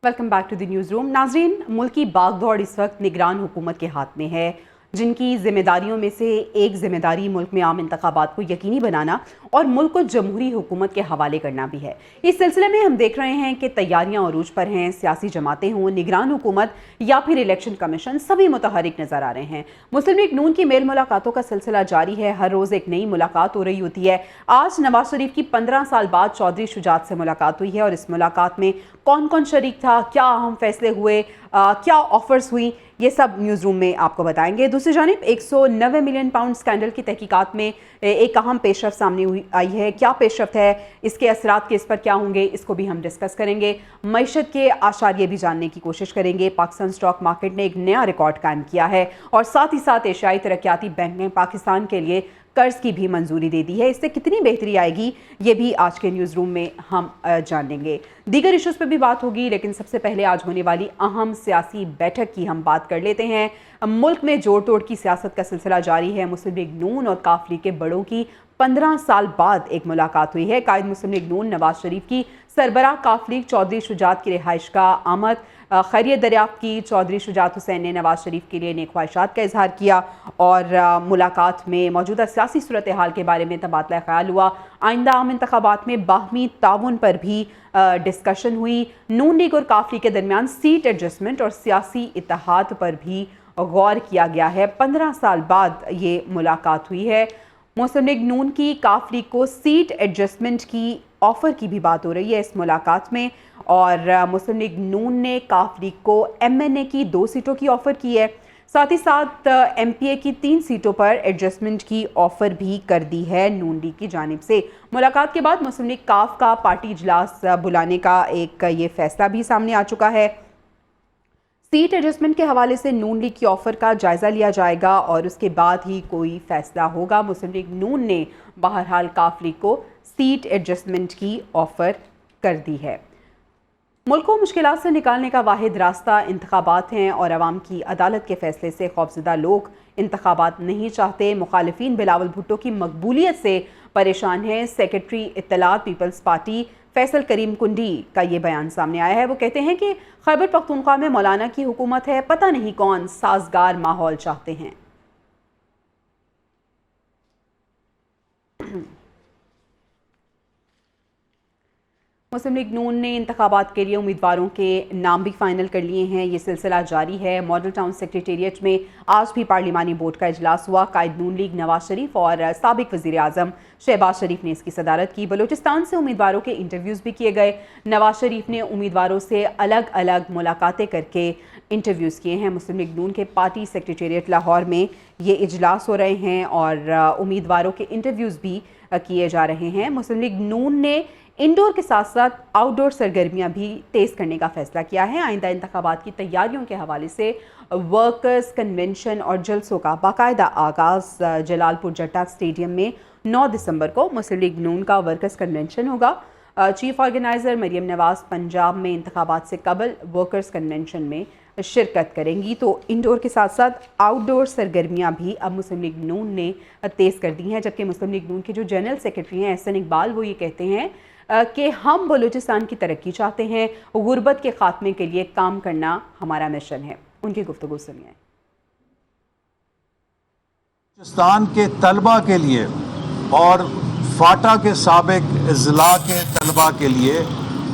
Welcome back to the newsroom. नाजरीन, मुल्क की बागदौड़ इस वक्त निगरान हुकूमत के हाथ में है, जिनकी जिम्मेदारियों में से एक जिम्मेदारी मुल्क में आम इंतखाबात को यकीनी बनाना और मुल्क को जमहूरी हुकूमत के हवाले करना भी है। इस सिलसिले में हम देख रहे हैं कि तैयारियां अरूज पर हैं। सियासी जमातें हों, निगरान हुकूमत या फिर इलेक्शन कमीशन, सभी मुतहरिक नजर आ रहे हैं। मुस्लिम लीग नून की मेल मुलाकातों का सिलसिला जारी है। हर रोज एक नई मुलाकात हो रही होती है। आज नवाज शरीफ की 15 साल बाद चौधरी शुजात से मुलाकात हुई है और इस मुलाकात में कौन कौन शरीक था, क्या अहम फैसले हुए, क्या ऑफर्स हुई, ये सब न्यूज़ रूम में आपको बताएंगे। दूसरी जानिब 190 मिलियन पाउंड स्कैंडल की तहकीकात में एक अहम पेशरफ्त सामने आई है। क्या पेशरफ्त है, इसके असरात केस पर क्या होंगे, इसको भी हम डिस्कस करेंगे। मईशत के आशार ये भी जानने की कोशिश करेंगे। पाकिस्तान स्टॉक मार्केट ने एक नया रिकॉर्ड कायम किया है और साथ ही साथ एशियाई तरक्याती बैंक ने पाकिस्तान के लिए कर्ज की भी मंजूरी दे दी है। इससे कितनी बेहतरी आएगी, ये भी आज के न्यूज़ रूम में हम जानेंगे। दीगर इश्यूज़ पर भी बात होगी, लेकिन सबसे पहले आज होने वाली अहम सियासी बैठक की हम बात कर लेते हैं। मुल्क में जोड़ तोड़ की सियासत का सिलसिला जारी है। मुस्लिम लीग नून और काफ लीग के बड़ों की 15 साल बाद एक मुलाकात हुई है। कायद मुस्लिम लीग नून नवाज शरीफ की सरबराह काफ लीग चौधरी शुजात की रिहाइश का आमद खैरियत दरियाफ्त की। चौधरी शुजात हुसैन ने नवाज शरीफ के लिए नेक ख्वाहिशात का इजहार किया और मुलाकात में मौजूदा सियासी सूरत हाल के बारे में तबादला ख्याल हुआ। आइंदा आम इंतखाबात में बाहमी ताउन पर भी डिस्कशन हुई। नून लीग और काफ लीग के दरमियान सीट एडजस्टमेंट और सियासी इत्तेहाद पर भी गौर किया गया है। 15 साल बाद ये मुलाकात हुई है। मुस्लिम लीग नून की काफ लीग को सीट एडजस्टमेंट की ऑफर की भी बात हो रही है इस मुलाकात में, और मुस्लिम लीग नून ने काफ लीग को MNA की 2 सीटों की ऑफर की है। साथ ही साथ MPA की 3 सीटों पर एडजस्टमेंट की ऑफर भी कर दी है नून लीग की जानिब से। मुलाकात के बाद मुस्लिम लीग काफ का पार्टी इजलास बुलाने का एक ये फैसला भी सामने आ चुका है। सीट एडजस्टमेंट के हवाले से नून लीग की ऑफर का जायजा लिया जाएगा और उसके बाद ही कोई फैसला होगा। मुस्लिम लीग नून ने बहरहाल काफ लीग को सीट एडजस्टमेंट की ऑफर कर दी है। मुल्क को मुश्किलात से निकालने का वाहिद रास्ता इंतखाबात हैं और अवाम की अदालत के फैसले से खौफजदा लोग इंतखाबात नहीं चाहते। मुखालिफिन बिलावल भुट्टो की मकबूलियत से परेशान हैं। सेक्रेटरी इत्तलात पीपल्स पार्टी फैसल करीम कुंडी का ये बयान सामने आया है। वो कहते हैं कि खैबर पख्तूनख्वा में मौलाना की हुकूमत है, पता नहीं कौन साजगार माहौल चाहते हैं। मुस्लिम लीग नून ने इंतखाबात के लिए उम्मीदवारों के नाम भी फाइनल कर लिए हैं। ये सिलसिला जारी है। मॉडल टाउन सेक्रेटेरिएट में आज भी पार्लिमानी बोर्ड का इजलास हुआ। कायद नून लीग नवाज शरीफ और साबिक वज़ीर आज़म शहबाज शरीफ ने इसकी सदारत की। बलूचिस्तान से उम्मीदवारों के इंटरव्यूज़ भी किए गए। नवाज शरीफ ने उम्मीदवारों से अलग अलग मुलाकातें करके इंटरव्यूज़ किए हैं। मुस्लिम लीग नून के पार्टी सेक्रेटेरिएट लाहौर में ये इजलास हो रहे हैं और उम्मीदवारों के इंटरव्यूज़ भी किए जा रहे हैं। मुस्लिम लीग नून ने इंडोर के साथ साथ आउटडोर सरगर्मियां भी तेज़ करने का फैसला किया है। आइंदा इंतखाबात की तैयारियों के हवाले से वर्कर्स कन्वेंशन और जलसों का बाकायदा आगाज़ जलालपुर जट्टा स्टेडियम में 9 दिसंबर को मुस्लिम लीग नून का वर्कर्स कन्वेंशन होगा। चीफ ऑर्गेनाइज़र मरियम नवाज पंजाब में इंतखाबात से कबल वर्कर्स कन्वेंशन में शिरकत करेंगी। तो इंडोर के साथ साथ आउटडोर सरगर्मियां भी अब मुस्लिम लीग नून ने तेज़ कर दी हैं। जबकि मुस्लिम लीग नून के जो जनरल सेक्रेटरी हैं एहसन इकबाल, वो ये कहते हैं कि हम बलूचिस्तान की तरक्की चाहते हैं, गुर्बत के खात्मे के लिए काम करना हमारा मिशन है। उनकी गुफ्तगू सुनिए। बलूचिस्तान के तलबा के लिए और फाटा के साबिक अजला के तलबा के लिए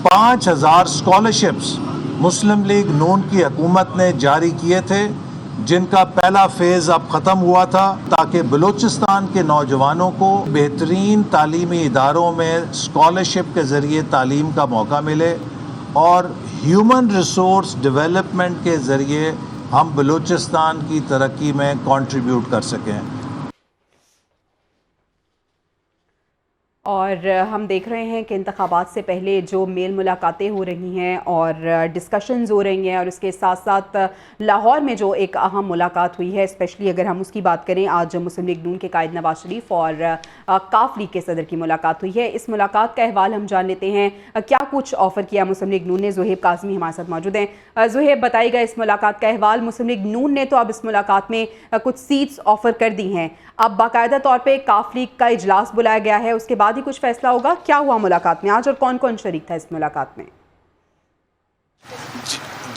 5000 स्कॉलरशिप्स मुस्लिम लीग नून की हुकूमत ने जारी किए थे, जिनका पहला फेज़ अब ख़त्म हुआ था, ताकि बलूचिस्तान के नौजवानों को बेहतरीन तालीमी इदारों में स्कॉलरशिप के ज़रिए तालीम का मौका मिले और ह्यूमन रिसोर्स डेवलपमेंट के ज़रिए हम बलूचिस्तान की तरक्की में कंट्रीब्यूट कर सकें। और हम देख रहे हैं कि इंतखाबात से पहले जो मेल मुलाकातें हो रही हैं और डिस्कशंस हो रही हैं, और इसके साथ साथ लाहौर में जो एक अहम मुलाकात हुई है, स्पेशली अगर हम उसकी बात करें, आज मुस्लिम लीग नून के कायद नवाज शरीफ और काफ लीग के सदर की मुलाकात हुई है। इस मुलाकात का अहवाल हम जान लेते हैं। क्या कुछ ऑफ़र किया मुस्लिम लीग नून ने। ज़ुहैब काज़मी हमारे साथ मौजूद हैं। ज़ुहैब, बताइएगा इस मुलाकात का अहवाल। मुस्लिम लीग नून ने तो अब इस मुलाकात में कुछ सीट्स ऑफ़र कर दी हैं, अब बाकायदा तौर पे काफ लीग का इजलास बुलाया गया है, उसके बाद ही कुछ फैसला होगा। क्या हुआ मुलाकात में आज और कौन कौन शरीक था इस मुलाकात में?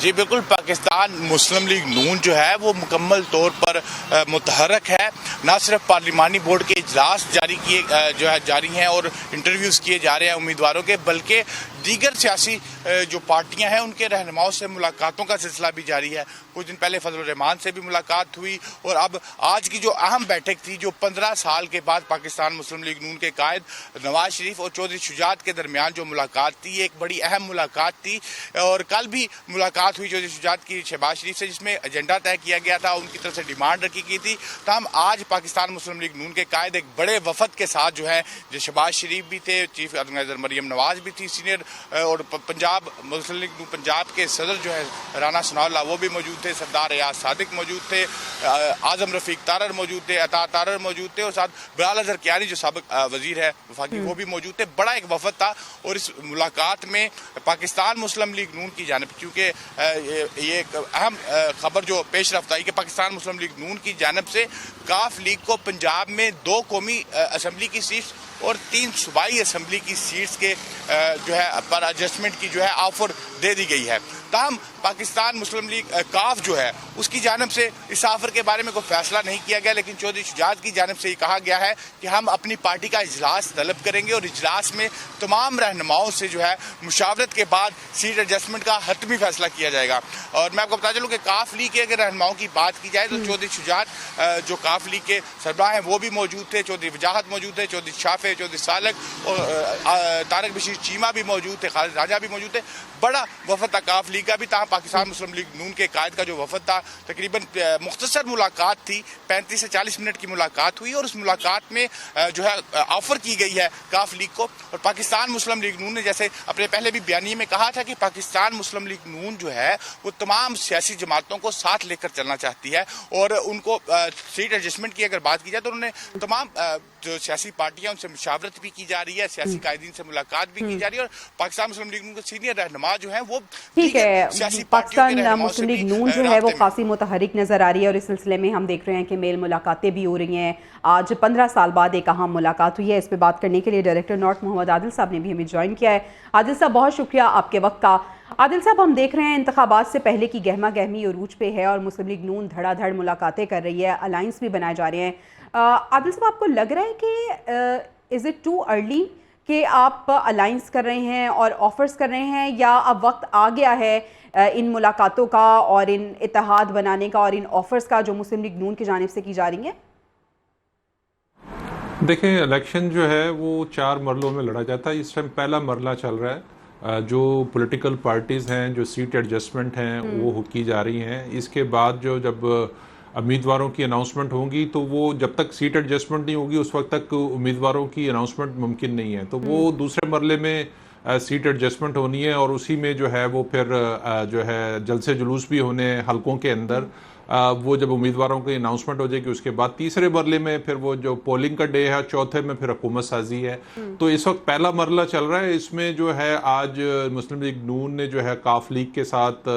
जी बिल्कुल, पाकिस्तान मुस्लिम लीग नून जो है वो मुकम्मल तौर पर मुतहरक है। ना सिर्फ पार्लिमानी बोर्ड के इजलास जारी हैं और इंटरव्यूज़ किए जा रहे हैं उम्मीदवारों के, बल्कि दीगर सियासी जो पार्टियां हैं उनके रहनुमाओं से मुलाकातों का सिलसिला भी जारी है। कुछ दिन पहले फजल रहमान से भी मुलाकात हुई और अब आज की जो अहम बैठक थी, जो 15 साल के बाद पाकिस्तान मुस्लिम लीग नून के कायद नवाज शरीफ और चौधरी शुजात के दरमियान जो मुलाकात थी, एक बड़ी अहम मुलाकात थी। और कल भी मुलाकात हुई चौधरी शुजात की शहबाज शरीफ से, जिसमें एजेंडा तय किया गया था, उनकी तरफ से डिमांड रखी गई थी। तमाम आज पाकिस्तान मुस्लिम लीग नून के कायद एक बड़े वफद के साथ जो है, जो शहबाज शरीफ भी थे, चीफ ऑर्गेनाइजर मरियम नवाज भी थी, सीनियर और पंजाब मुस्लिम लीग नून पंजाब के सदर जो है राना सनाउल्लाह वो भी मौजूद थे, सरदार रियाज सादिक मौजूद थे, आजम रफीक तारर मौजूद थे, अता तारर मौजूद थे और साथ बिलाल अजहर कियानी जो साबिक वजीर है वफाकी, वो भी मौजूद थे। बड़ा एक वफद था और इस मुलाकात में पाकिस्तान मुस्लिम लीग नून की जानिब, क्योंकि ये एक अहम खबर जो पेश रफ्त आई कि पाकिस्तान मुस्लिम लीग नून की जानिब से काफ लीग को पंजाब में 2 कौमी असम्बली की सीट्स और 3 सूबाई असम्बली की सीट्स के जो है पर एडजस्टमेंट की जो है ऑफर दे दी गई है। ताहम पाकिस्तान मुस्लिम लीग काफ जो है उसकी जानिब से इस ऑफर के बारे में कोई फैसला नहीं किया गया, लेकिन चौधरी शुजात की जानिब से ये कहा गया है कि हम अपनी पार्टी का इजलास तलब करेंगे और इजलास में तमाम रहनुमाओं से जो है मुशावरत के बाद सीट एडजस्टमेंट का हतमी फैसला किया जाएगा। और मैं आपको बता चलूँ कि काफ लीग के अगर रहनुमाओं की बात की जाए तो चौधरी शुजात जो काफ लीग के सरबराह हैं वो भी मौजूद थे, चौधरी वजाहत मौजूद थे, चौधरी शाफे, चौधरी सालक और तारक बशीर चीमा भी मौजूद थे, खालिद राजा भी मौजूद थे। बड़ा वफद था काफ लीग का भी। तहाँ पाकिस्तान मुस्लिम लीग नून के कायद का जो वफद था, तकरीबन मुख्तसर मुलाकात थी, 35 से 40 मिनट की मुलाकात हुई और उस मुलाकात में जो है ऑफर की गई है काफ लीग को। और पाकिस्तान मुस्लिम लीग नून ने जैसे अपने पहले भी बयानी में कहा था कि पाकिस्तान मुस्लिम लीग नून जो है वो तमाम सियासी जमातों को साथ लेकर चलना चाहती है और उनको सीट एडजस्टमेंट की अगर बात की जाए तो उन्होंने तमाम जो सियासी पार्टियां उनसे मुशावरत भी की जा रही है, सियासी कायदीन से मुलाकात भी की जा रही है और पाकिस्तान मुस्लिम लीग नून के सीनियर रहनुमा जो हैं वो ठीक है, पाकिस्तान मुस्लिम लीग नून जो है वो खासी मुतहरिक नजर आ रही है और इस सिलसिले में हम देख रहे हैं कि मेल मुलाकातें भी हो रही हैं। आज 15 साल बाद एक अहम मुलाकात हुई है। इस पर बात करने के लिए डायरेक्टर नॉर्थ मोहम्मद आदिल साहब ने भी हमें ज्वाइन किया है। आदिल साहब, बहुत शुक्रिया आपके वक्त का। आदिल साहब, हम देख रहे हैं इंतखाबात से पहले की गहमा गहमी अरूज पे है और मुस्लिम लीग नून धड़ाधड़ मुलाकातें कर रही है, अलायंस भी बनाए जा रहे हैं। आदिल साहब, आपको लग रहा है कि इज़ इट टू अर्ली कि आप अलायंस कर रहे हैं और ऑफर्स कर रहे हैं, या अब वक्त आ गया है इन मुलाकातों का और इन इत्तेहाद बनाने का और इन ऑफर्स का जो मुस्लिम लीग नून की जानिब से की जा रही है? देखें, इलेक्शन जो है वो 4 मरलों में लड़ा जाता है। इस टाइम पहला मरला चल रहा है। जो पॉलिटिकल पार्टीज़ हैं, जो सीट एडजस्टमेंट हैं वो की जा रही हैं। इसके बाद जब उम्मीदवारों की अनाउंसमेंट होगी तो वो जब तक सीट एडजस्टमेंट नहीं होगी उस वक्त तक उम्मीदवारों की अनाउंसमेंट मुमकिन नहीं है। तो वो दूसरे मरले में सीट एडजस्टमेंट होनी है और उसी में जो है वो फिर जो है जलसे जुलूस भी होने हलकों के अंदर। वो जब उम्मीदवारों की अनाउंसमेंट हो जाएगी उसके बाद तीसरे मरले में फिर वो जो पोलिंग का डे है, चौथे में फिर हुकूमत साजी है। तो इस वक्त पहला मरला चल रहा है। इसमें जो है आज मुस्लिम लीग नून ने जो है काफ लीग के साथ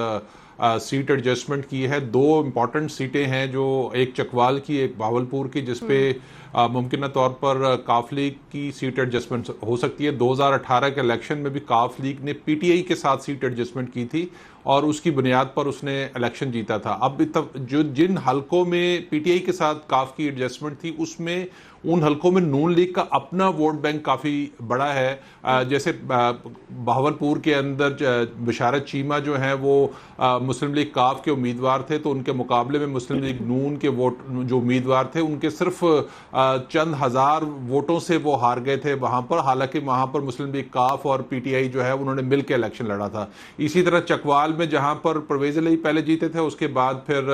सीट एडजस्टमेंट की है। 2 इम्पॉर्टेंट सीटें हैं, जो एक चकवाल की, एक भावलपुर की, जिसपे मुमकिन तौर पर काफ लीग की सीट एडजस्टमेंट हो सकती है। 2018 के इलेक्शन में भी काफ लीग ने पीटीआई के साथ सीट एडजस्टमेंट की थी और उसकी बुनियाद पर उसने इलेक्शन जीता था। अब जो जिन हलकों में पीटीआई के साथ काफ की एडजस्टमेंट थी उसमें उन हलकों में नून लीग का अपना वोट बैंक काफ़ी बड़ा है। जैसे बहावलपुर के अंदर बशारत चीमा जो हैं वो मुस्लिम लीग काफ के उम्मीदवार थे, तो उनके मुकाबले में मुस्लिम लीग नून के वोट जो उम्मीदवार थे उनके सिर्फ चंद हज़ार वोटों से वो हार गए थे वहाँ पर। हालांकि वहाँ पर मुस्लिम लीग काफ और पीटीआई जो है उन्होंने मिल के इलेक्शन लड़ा था। इसी तरह चकवाल में जहाँ पर परवेज़ अली पहले जीते थे, उसके बाद फिर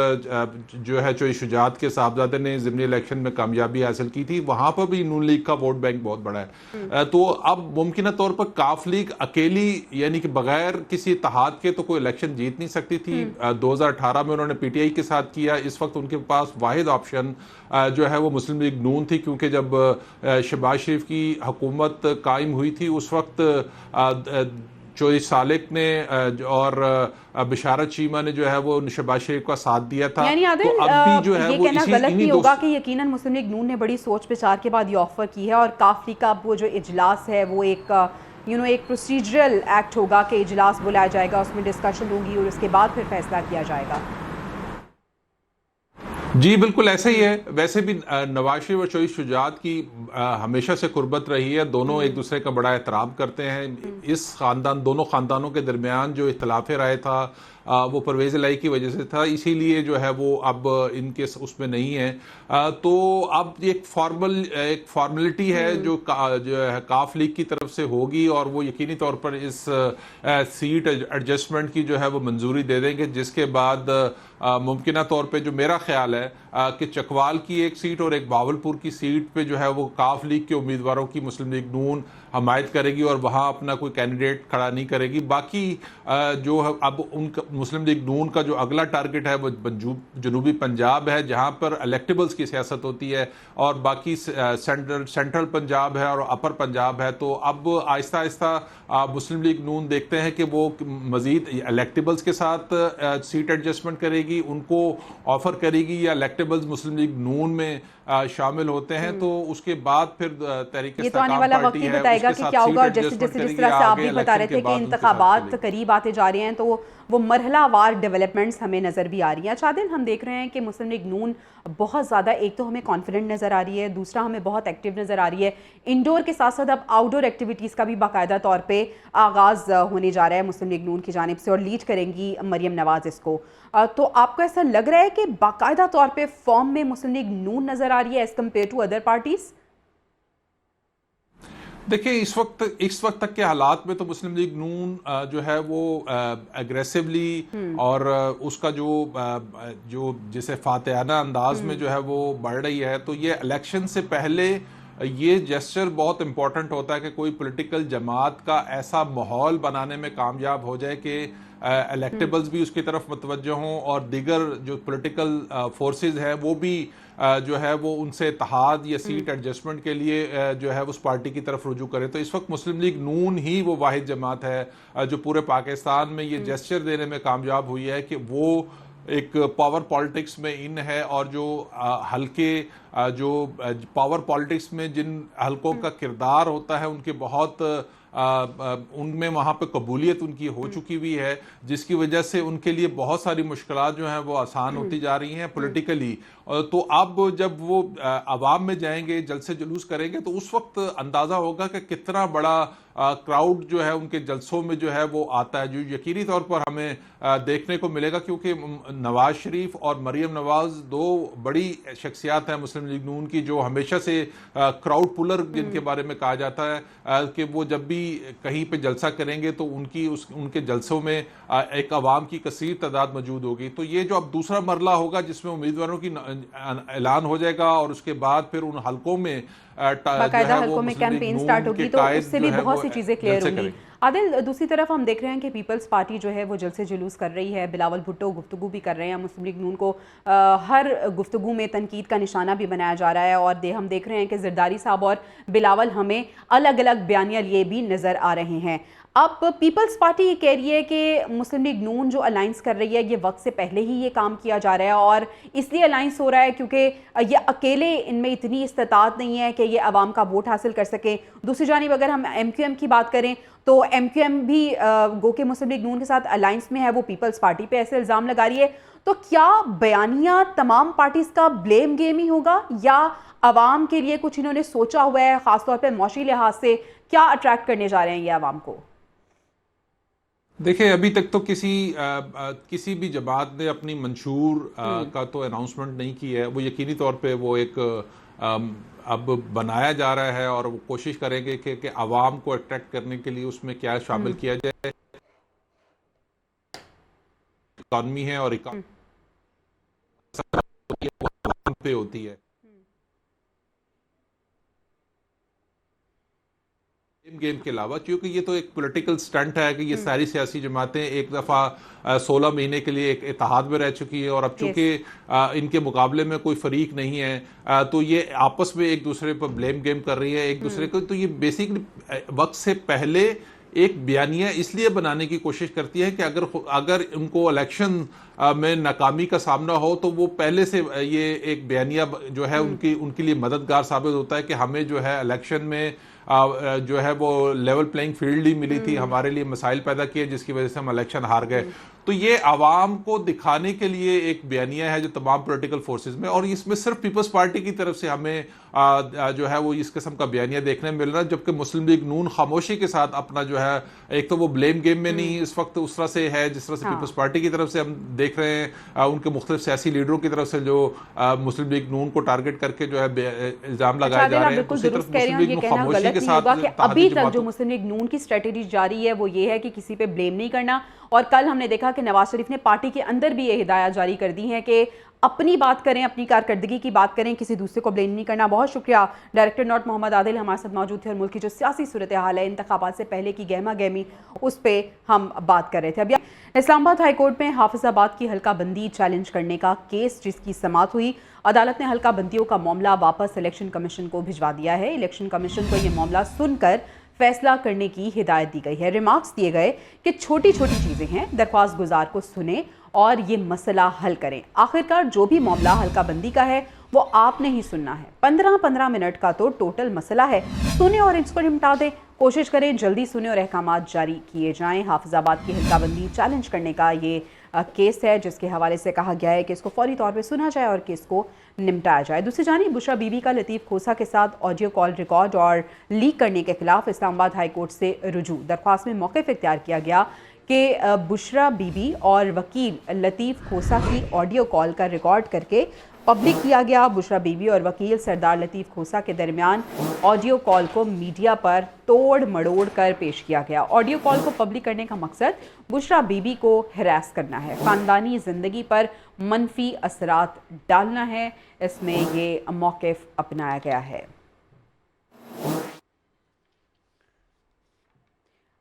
जो है चौधरी शुजात के साहबजादे ने ज़िमनी इलेक्शन में कामयाबी हासिल की थी, वहां पर भी नून लीग का वोट बैंक बहुत बड़ा है। तो अब मुमकिन तौर पर काफ लीग अकेली यानी कि बगैर किसी इत्तेहाद के तो कोई इलेक्शन जीत नहीं सकती थी। 2018 में उन्होंने पीटीआई के साथ किया। इस वक्त उनके पास वाहिद ऑप्शन जो है वो मुस्लिम लीग नून थी, क्योंकि जब शहबाज शरीफ की हुकूमत कायम हुई थी उस वक्त चौधरी सालिक ने और बिशारत चीमा ने जो है वो शहबाज शरीफ का साथ दिया था। यानी तो अब भी जो है ये वो कहना गलत नहीं होगा कि यकीनन मुस्लिम लीग नून ने बड़ी सोच विचार के बाद ये ऑफर की है और काफ लीग का वो जो इजलास है वो एक एक प्रोसीजरल एक्ट होगा कि इजलास बुलाया जाएगा, उसमें डिस्कशन होगी और उसके बाद फिर फैसला किया जाएगा? जी बिल्कुल ऐसा ही है। वैसे भी नवाज शरीफ और शहीद शुजात की हमेशा से कुर्बत रही है, दोनों एक दूसरे का बड़ा एहतराम करते हैं। इस खानदान, दोनों खानदानों के दरमियान जो इख्तलाफ राय था वो परवेज़ इलाही की वजह से था, इसीलिए जो है वो अब इनके उसमें नहीं है। तो अब एक फॉर्मेलिटी है जो है काफ लीग की तरफ से होगी और वो यकीनी तौर पर इस सीट एडजस्टमेंट की जो है वो मंजूरी दे देंगे, जिसके बाद मुमकिन तौर पे जो मेरा ख्याल है कि चकवाल की एक सीट और एक बावलपुर की सीट पे जो है वो काफ लीग के उम्मीदवारों की मुस्लिम लीग नून हमायत करेगी और वहाँ अपना कोई कैंडिडेट खड़ा नहीं करेगी। बाकी जो अब उनका मुस्लिम लीग नून का जो अगला टारगेट है वो जनूबी पंजाब है, जहाँ पर इलेक्टेबल्स की सियासत होती है, और बाकी सेंट्रल पंजाब है और अपर पंजाब है। तो अब आहिस्ता आहिस्ता मुस्लिम लीग नून देखते हैं कि वो मजीद इलेक्टेबल्स के साथ सीट एडजस्टमेंट करेगी, उनको ऑफर करेगी, या इलेक्टेबल्स मुस्लिम लीग नून में शामिल होते हैं तो उसके बाद फिर तहरीक ये तो आने वाला वक्त ही बताएगा कि क्या होगा। जैसे जिस तरह से आप भी बता रहे थे कि इंतखाबात करीब आते जा रहे हैं, तो वो मरहलावार डेवलपमेंट्स हमें नज़र भी आ रही हैं। अच्छा आदिल, हम देख रहे हैं कि मुस्लिम लीग नून बहुत ज़्यादा, एक तो हमें कॉन्फिडेंट नज़र आ रही है, दूसरा हमें बहुत एक्टिव नज़र आ रही है। इंडोर के साथ साथ अब आउटडोर एक्टिविटीज़ का भी बाकायदा तौर पर आगाज़ होने जा रहा है मुस्लिम लीग नून की जानिब से, और लीड करेंगी मरियम नवाज इसको। तो आपको ऐसा लग रहा है कि बाकायदा तौर पर फॉर्म में मुस्लिम लीग नून नज़र आ रही है as compare to other parties? देखिए इस वक्त तक के हालात में तो मुस्लिम लीग नून जो है वो एग्रेसिवली और उसका जो जिसे फातेहाना अंदाज में जो है वो बढ़ रही है। तो ये इलेक्शन से पहले ये जेस्चर बहुत इंपॉर्टेंट होता है कि कोई पॉलिटिकल जमात का ऐसा माहौल बनाने में कामयाब हो जाए कि इलेक्टेबल्स भी उसकी तरफ मुतवज्जह हों और दीगर जो पॉलिटिकल फोर्सेस हैं वो भी जो है वो उनसे इत्तेहाद या सीट एडजस्टमेंट के लिए जो है उस पार्टी की तरफ रुजू करे। तो इस वक्त मुस्लिम लीग नून ही वो वाहिद जमात है जो पूरे पाकिस्तान में ये जेस्चर देने में कामयाब हुई है कि वो एक पावर पॉलिटिक्स में इन है, और जो हल्के जो पावर पॉलिटिक्स में जिन हलकों का किरदार होता है उनके बहुत उनमें वहाँ पे कबूलियत उनकी हो चुकी हुई है, जिसकी वजह से उनके लिए बहुत सारी मुश्किलात जो हैं वो आसान होती जा रही हैं पॉलिटिकली। तो अब जब वो अवाम में जाएंगे, जलसे जुलूस करेंगे, तो उस वक्त अंदाज़ा होगा कि कितना बड़ा क्राउड जो है उनके जलसों में जो है वो आता है, जो यकीनी तौर पर हमें देखने को मिलेगा, क्योंकि नवाज शरीफ और मरियम नवाज दो बड़ी शख्सियात हैं मुस्लिम लीग नून की, जो हमेशा से क्राउड पुलर जिनके बारे में कहा जाता है कि वो जब भी कहीं पे जलसा करेंगे तो उनके जलसों में एक अवाम की कसीर तादाद मौजूद होगी। तो ये जो अब दूसरा मरला होगा जिसमें उम्मीदवारों की ऐलान हो जाएगा और उसके बाद फिर उन हलकों में बाकायदा हलकों में कैंपेन स्टार्ट होगी, तो उससे भी बहुत सी चीजें क्लियर होंगी। आदिल, दूसरी तरफ हम देख रहे हैं कि पीपल्स पार्टी जो है वो जलसे जुलूस कर रही है, बिलावल भुट्टो गुफ्तगू भी कर रहे हैं, मुस्लिम लीग नून को हर गुफ्तगू में तनकीद का निशाना भी बनाया जा रहा है, और हम देख रहे हैं कि जरदारी साहब और बिलावल हमें अलग अलग बयानियां लिए भी नज़र आ रहे हैं। अब पीपल्स पार्टी ये कह रही है कि मुस्लिम लीग नून जो अलाइंस कर रही है ये वक्त से पहले ही ये काम किया जा रहा है, और इसलिए अलाइंस हो रहा है क्योंकि ये अकेले इनमें इतनी इस्तात नहीं है कि ये अवाम का वोट हासिल कर सकें। दूसरी जानिब अगर हम MQM की बात करें तो MQM भी गो के मुस्लिम लीग नून के साथ अलाइंस में है, वो पीपल्स पार्टी पे ऐसे इल्ज़ाम लगा रही है। तो क्या बयानिया तमाम पार्टीज का ब्लेम गेम ही होगा, या अवाम के लिए कुछ इन्होंने सोचा हुआ है, खासतौर पर मौशी लिहाज से क्या अट्रैक्ट करने जा रहे हैं ये अवाम को? देखिए अभी तक तो किसी भी जमात ने अपनी मंशूर का तो अनाउंसमेंट नहीं की है। वो यकीनी तौर पे वो एक अब बनाया जा रहा है और वो कोशिश करेंगे कि आवाम को अट्रैक्ट करने के लिए उसमें क्या शामिल किया जाए। इकॉनमी है और इकॉनमी पे होती है गेम के अलावा, क्योंकि ये तो एक पॉलिटिकल स्टंट है कि ये सारी सियासी जमातें एक दफ़ा 16 महीने के लिए एक इत्तेहाद में रह चुकी है, और अब चूंकि इनके मुकाबले में कोई फरीक नहीं है तो ये आपस में एक दूसरे पर ब्लेम गेम कर रही है एक दूसरे को। तो ये बेसिकली वक्त से पहले एक बयानिया इसलिए बनाने की कोशिश करती है कि अगर उनको इलेक्शन में नाकामी का सामना हो तो वो पहले से ये एक बयानिया जो है उनके लिए मददगार साबित होता है कि हमें जो है इलेक्शन में जो है वो लेवल प्लेइंग फील्ड ही मिली थी, हमारे लिए मसाइल पैदा किए जिसकी वजह से हम इलेक्शन हार गए। तो ये आवाम को दिखाने के लिए एक बयानिया है जो तमाम पॉलिटिकल फोर्सेस में, और इसमें सिर्फ पीपल्स पार्टी की तरफ से हमें जो है वो इस किस्म का बयानिया देखने मिल रहा है, जबकि मुस्लिम लीग नून खामोशी के साथ अपना जो है, एक तो वो ब्लेम गेम में नहीं इस वक्त उस तरह से है जिस तरह से पीपल्स पार्टी की तरफ से हम देख रहे हैं, उनके मुख्तलिफ सियासी लीडरों की तरफ से जो मुस्लिम लीग नून को टारगेट करके जो है इल्जाम लगाए जा रहे हैं। दूसरी तरफ मुस्लिम लीग नून खामोशी के साथ अभी तक जो मुस्लिम लीग नून की स्ट्रेटेजी जारी है वो ये है कि किसी पे ब्लेम नहीं करना, और कल हमने देखा कि नवाज शरीफ ने पार्टी के अंदर भी ये हिदायत जारी कर दी है कि अपनी बात करें, अपनी कारकर्दगी की बात करें, किसी दूसरे को ब्लेम नहीं करना। बहुत शुक्रिया डायरेक्टर नॉट मोहम्मद आदिल हमारे साथ मौजूद थे और मुल्क की जो सियासी सूरत हाल है इंतखाबात से पहले की गहमा गहमी उस पर हम बात कर रहे थे। अभी इस्लामाबाद हाईकोर्ट में हाफिजाबाद की हल्का बंदी चैलेंज करने का केस जिसकी समाअत हुई, अदालत ने हल्का बंदियों का मामला वापस इलेक्शन कमीशन को भिजवा दिया है। इलेक्शन कमीशन को यह मामला सुनकर फैसला करने की हिदायत दी गई है। रिमार्क्स दिए गए कि छोटी छोटी चीज़ें हैं, दरख्वास्त गुजार को सुने और ये मसला हल करें। आखिरकार जो भी मामला हल्का बंदी का है वो आपने ही सुनना है। 15-15 मिनट का तो टोटल मसला है, सुने और इसको निपटा दें। कोशिश करें जल्दी सुने और अहकामात जारी किए जाएं। हाफिजाबाद की हल्का बंदी चैलेंज करने का ये केस है जिसके हवाले से कहा गया है कि इसको फौरी तौर पे सुना जाए और केस को निपटाया जाए। दूसरी जानिब बुशरा बीबी का लतीफ़ खोसा के साथ ऑडियो कॉल रिकॉर्ड और लीक करने के खिलाफ इस्लामाबाद हाई कोर्ट से रुजू दरख्वास्त में मौक़िफ़ इख्तियार किया गया कि बुशरा बीबी और वकील लतीफ़ खोसा की ऑडियो कॉल का रिकॉर्ड करके पब्लिक किया गया। बुशरा बीबी और वकील सरदार लतीफ़ खोसा के दरमियान ऑडियो कॉल को मीडिया पर तोड़ मड़ोड़ कर पेश किया गया। ऑडियो कॉल को पब्लिक करने का मकसद बुशरा बीबी को हरास करना है, ख़ानदानी ज़िंदगी पर मनफी असरात डालना है। इसमें ये मौक़िफ़ अपनाया गया है।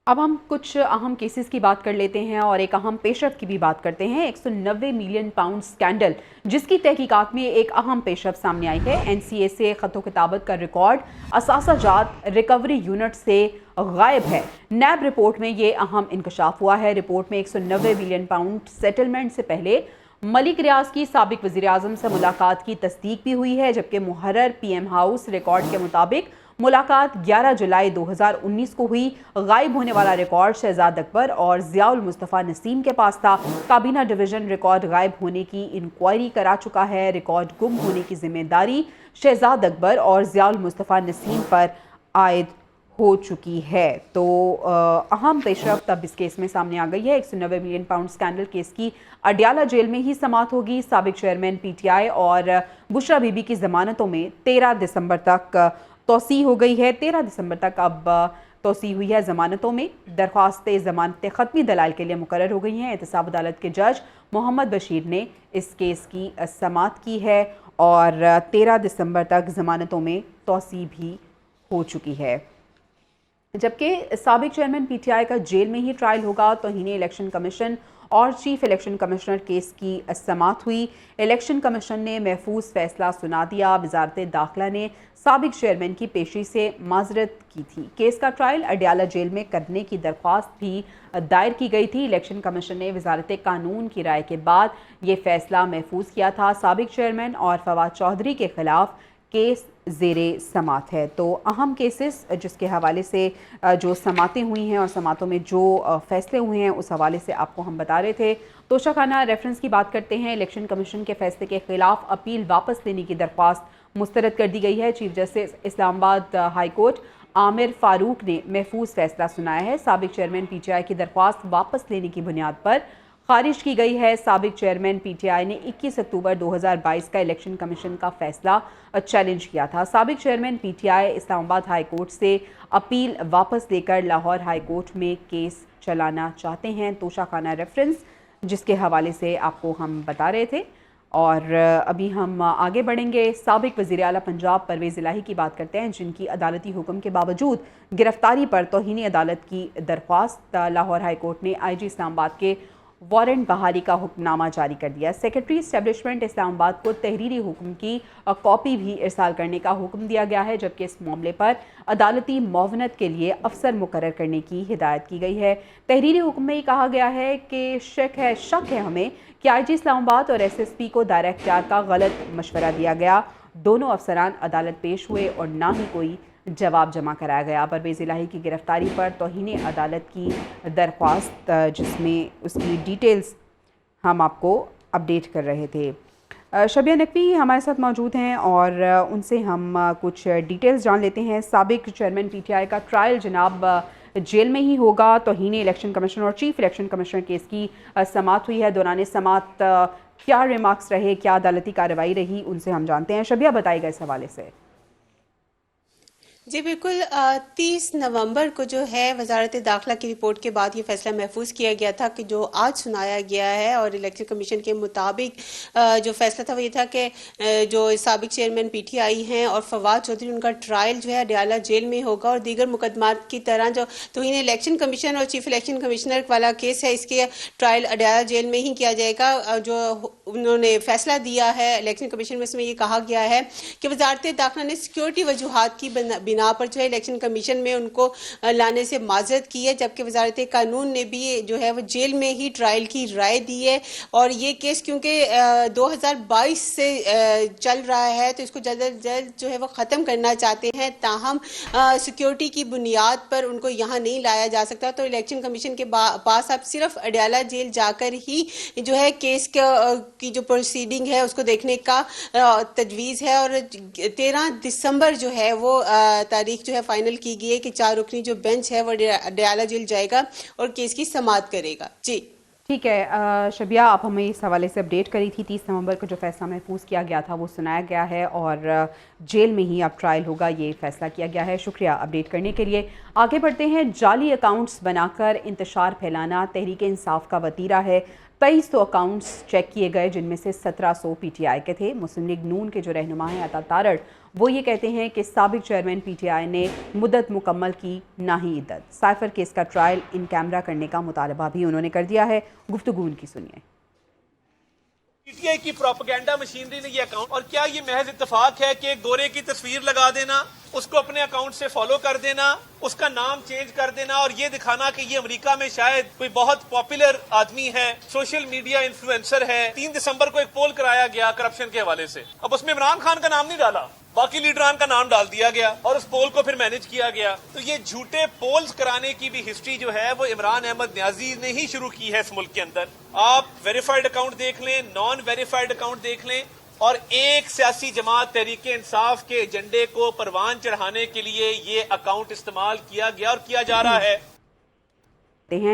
अब हम कुछ अहम केसेस की बात कर लेते हैं और एक अहम पेशरफ की भी बात करते हैं। 190 मिलियन पाउंड स्कैंडल जिसकी तहकीकात में एक अहम पेशरफ सामने आई है। एनसीए से खतो किताबत का रिकॉर्ड असासाजात रिकवरी यूनिट से गायब है। नैब रिपोर्ट में ये अहम इंकशाफ हुआ है। रिपोर्ट में 190 मिलियन पाउंड सेटलमेंट से पहले मलिक रियाज की साबिक वज़ीर आज़म से मुलाकात की तस्दीक भी हुई है, जबकि मुहर्रर पीएम हाउस रिकॉर्ड के मुताबिक मुलाकात 11 जुलाई 2019 को हुई। गायब होने वाला रिकॉर्ड शहजाद अकबर और ज़ियाउल मुस्तफ़ा नसीम के पास था। काबीना डिवीज़न रिकॉर्ड गायब होने की इंक्वायरी करा चुका है। रिकॉर्ड गुम होने की जिम्मेदारी शहजाद अकबर और ज़ियाउल मुस्तफ़ा नसीम पर आयद हो चुकी है। तो अहम पेशरफ तब इस केस में सामने आ गई है। 190 मिलियन पाउंड स्कैंडल केस की अडियाला जेल में ही समाअत होगी। साबिक चेयरमैन पीटीआई और बुशरा बीबी की जमानतों में 13 दिसंबर तक तोसी हो गई है। 13 दिसंबर तक अब तोसी हुई है जमानतों में। दरख्वास्तें ज़मानतें ख़त्मी दलाल के लिए मुकर्रर हो गई हैं। एहतसाब अदालत के जज मोहम्मद बशीर ने इस केस की समाअत की है और 13 दिसंबर तक ज़मानतों में तोसी भी हो चुकी है। जबकि साबिक चेयरमैन पीटीआई का जेल में ही ट्रायल होगा। तौहीन इलेक्शन कमीशन और चीफ इलेक्शन कमिश्नर केस की समाअत हुई। इलेक्शन कमीशन ने महफूज फैसला सुना दिया। वजारत दाखिला ने साबिक चेयरमैन की पेशी से माजरत की थी। केस का ट्रायल अडियाला जेल में करने की दरख्वास्त भी दायर की गई थी। इलेक्शन कमीशन ने वजारत कानून की राय के बाद ये फैसला महफूज किया था। साबिक चेयरमैन और फवाद चौधरी के खिलाफ केस ज़ेरे समाअत है। तो अहम केसेस जिसके हवाले से जो समातें हुई हैं और समातों में जो फैसले हुए हैं उस हवाले से आपको हम बता रहे थे। तोशाखाना रेफरेंस की बात करते हैं। इलेक्शन कमीशन के फैसले के खिलाफ अपील वापस लेने की दरख्वास्त मुस्तरद कर दी गई है। Chief justice Islamabad high court Aamir Farooq ने महफूज फैसला सुनाया है। साबिक चेयरमैन पीटीआई की दरख्वास्त वापस लेने की बुनियाद पर खारिज की गई है। साबिक चेयरमैन पीटीआई ने 21 अक्टूबर 2022 का इलेक्शन कमीशन का फैसला चैलेंज किया था। साबिक chairman PTI Islamabad high court से अपील वापस लेकर लाहौर हाई कोर्ट में केस चलाना चाहते हैं। तोशाखाना रेफरेंस जिसके हवाले से आपको हम बता रहे थे। और अभी हम आगे बढ़ेंगे। साबिक वज़ीर आला पंजाब परवेज़ इलाही की बात करते हैं, जिनकी अदालती हुक्म के बावजूद गिरफ्तारी पर तौहीन अदालत की दरख्वास्त लाहौर हाई कोर्ट ने IG इस्लामाबाद के वारंट बहाली का हुक्मनामा जारी कर दिया। सेक्रेटरी इस्टेब्लिशमेंट इस्लामाबाद को तहरीरी हुक्म की कॉपी भी इरसाल करने का हुक्म दिया गया है, जबकि इस मामले पर अदालती मुआवनत के लिए अफसर मुकर्रर करने की हिदायत की गई है। तहरीरी हुक्म में कहा गया है कि शक है हमें कि आईजी इस्लामाबाद और एसएसपी को दायरा इख्तियार का गलत मशवरा दिया गया। दोनों अफसरान अदालत पेश हुए और ना ही कोई जवाब जमा कराया गया। परवेज़ इलाही की गिरफ्तारी पर तौहीन अदालत की दरख्वास्त, जिसमें उसकी डिटेल्स हम आपको अपडेट कर रहे थे। शबिया नकवी हमारे साथ मौजूद हैं और उनसे हम कुछ डिटेल्स जान लेते हैं। साबिक चेयरमैन पीटीआई का ट्रायल जनाब जेल में ही होगा। तौहीन इलेक्शन कमीशन और चीफ इलेक्शन कमिश्नर केस की समाअत हुई है। दौरान समाअत क्या रिमार्क्स रहे, क्या अदालती कार्रवाई रही, उनसे हम जानते हैं। शबिया बताएगा इस हवाले से। जी बिल्कुल, 30 नवंबर को जो है वजारत दाखिला की रिपोर्ट के बाद ये फैसला महफूज किया गया था कि जो आज सुनाया गया है, और इलेक्शन कमीशन के मुताबिक जो फैसला था वो ये था कि जो साबिक चेयरमैन पीटीआई हैं और फवाद चौधरी, उनका ट्रायल जो है अडयाला जेल में होगा और दीगर मुकदमात की तरह जो तौहीन इलेक्शन कमीशन और चीफ इलेक्शन कमिश्नर वाला केस है, इसके ट्रायल अडयाला जेल में ही किया जाएगा। जो उन्होंने फैसला दिया है इलेक्शन कमीशन में, इसमें ये कहा गया है कि वजारत दाखिला ने सिक्योरिटी वजूहात की बिना पर जो है इलेक्शन कमीशन में उनको लाने से माजरत की है, जबकि वजारत कानून ने भी जो है वो जेल में ही ट्रायल की राय दी है। और ये केस क्योंकि 2022 से चल रहा है तो इसको जल्द अज जल्द जो है वो ख़त्म करना चाहते हैं, ताहम सिक्योरिटी की बुनियाद पर उनको यहाँ नहीं लाया जा सकता। तो इलेक्शन कमीशन के पास अब सिर्फ अडयाला जेल जाकर ही जो है केस की जो प्रोसीडिंग है उसको देखने का तजवीज़ है। और 13 दिसंबर जो है वो तारीख जो है फाइनल की गई है कि 4 रुकनी जो बेंच है वो अडयाला जेल जाएगा और केस की समाअत करेगा। जी ठीक है शबिया, आप हमें इस हवाले से अपडेट करी थी। 30 नवंबर को जो फैसला महफूज किया गया था वो सुनाया गया है और जेल में ही अब ट्रायल होगा, ये फैसला किया गया है। शुक्रिया अपडेट करने के लिए। आगे बढ़ते हैं। जाली अकाउंट्स बनाकर इंतशार फैलाना तहरीक इंसाफ का वतीरा है। 2300 अकाउंट्स चेक किए गए, जिनमें से 1700 पीटीआई के थे। मुस्लिम लीग नून के जो रहनुमा हैं अता तारड़, वो ये कहते हैं कि साबिक चेयरमैन पीटीआई ने मुद्दत मुकम्मल की, ना ही इद्दत। साइफर केस का ट्रायल इन कैमरा करने का मुतालबा भी उन्होंने कर दिया है। गुफ्तगू उनकी सुनिए। पीटीआई की प्रोपेगेंडा मशीनरी ने ये अकाउंट, और क्या ये महज इत्तेफाक है कि गोरे की तस्वीर लगा देना, उसको अपने अकाउंट से फॉलो कर देना, उसका नाम चेंज कर देना और ये दिखाना कि ये अमेरिका में शायद कोई बहुत पॉपुलर आदमी है, सोशल मीडिया इन्फ्लुएंसर है। 3 दिसंबर को एक पोल कराया गया करप्शन के हवाले से। अब उसमें इमरान खान का नाम नहीं डाला, बाकी लीडरान का नाम डाल दिया गया और उस पोल को फिर मैनेज किया गया। तो ये झूठे पोल्स कराने की भी हिस्ट्री जो है वो इमरान अहमद न्याजी ने ही शुरू की है इस मुल्क के अंदर। आप वेरीफाइड अकाउंट देख लें, नॉन वेरीफाइड अकाउंट देख लें, और एक सियासी जमात तहरीक इंसाफ के एजेंडे को परवान चढ़ाने के लिए ये अकाउंट इस्तेमाल किया गया और किया जा रहा है।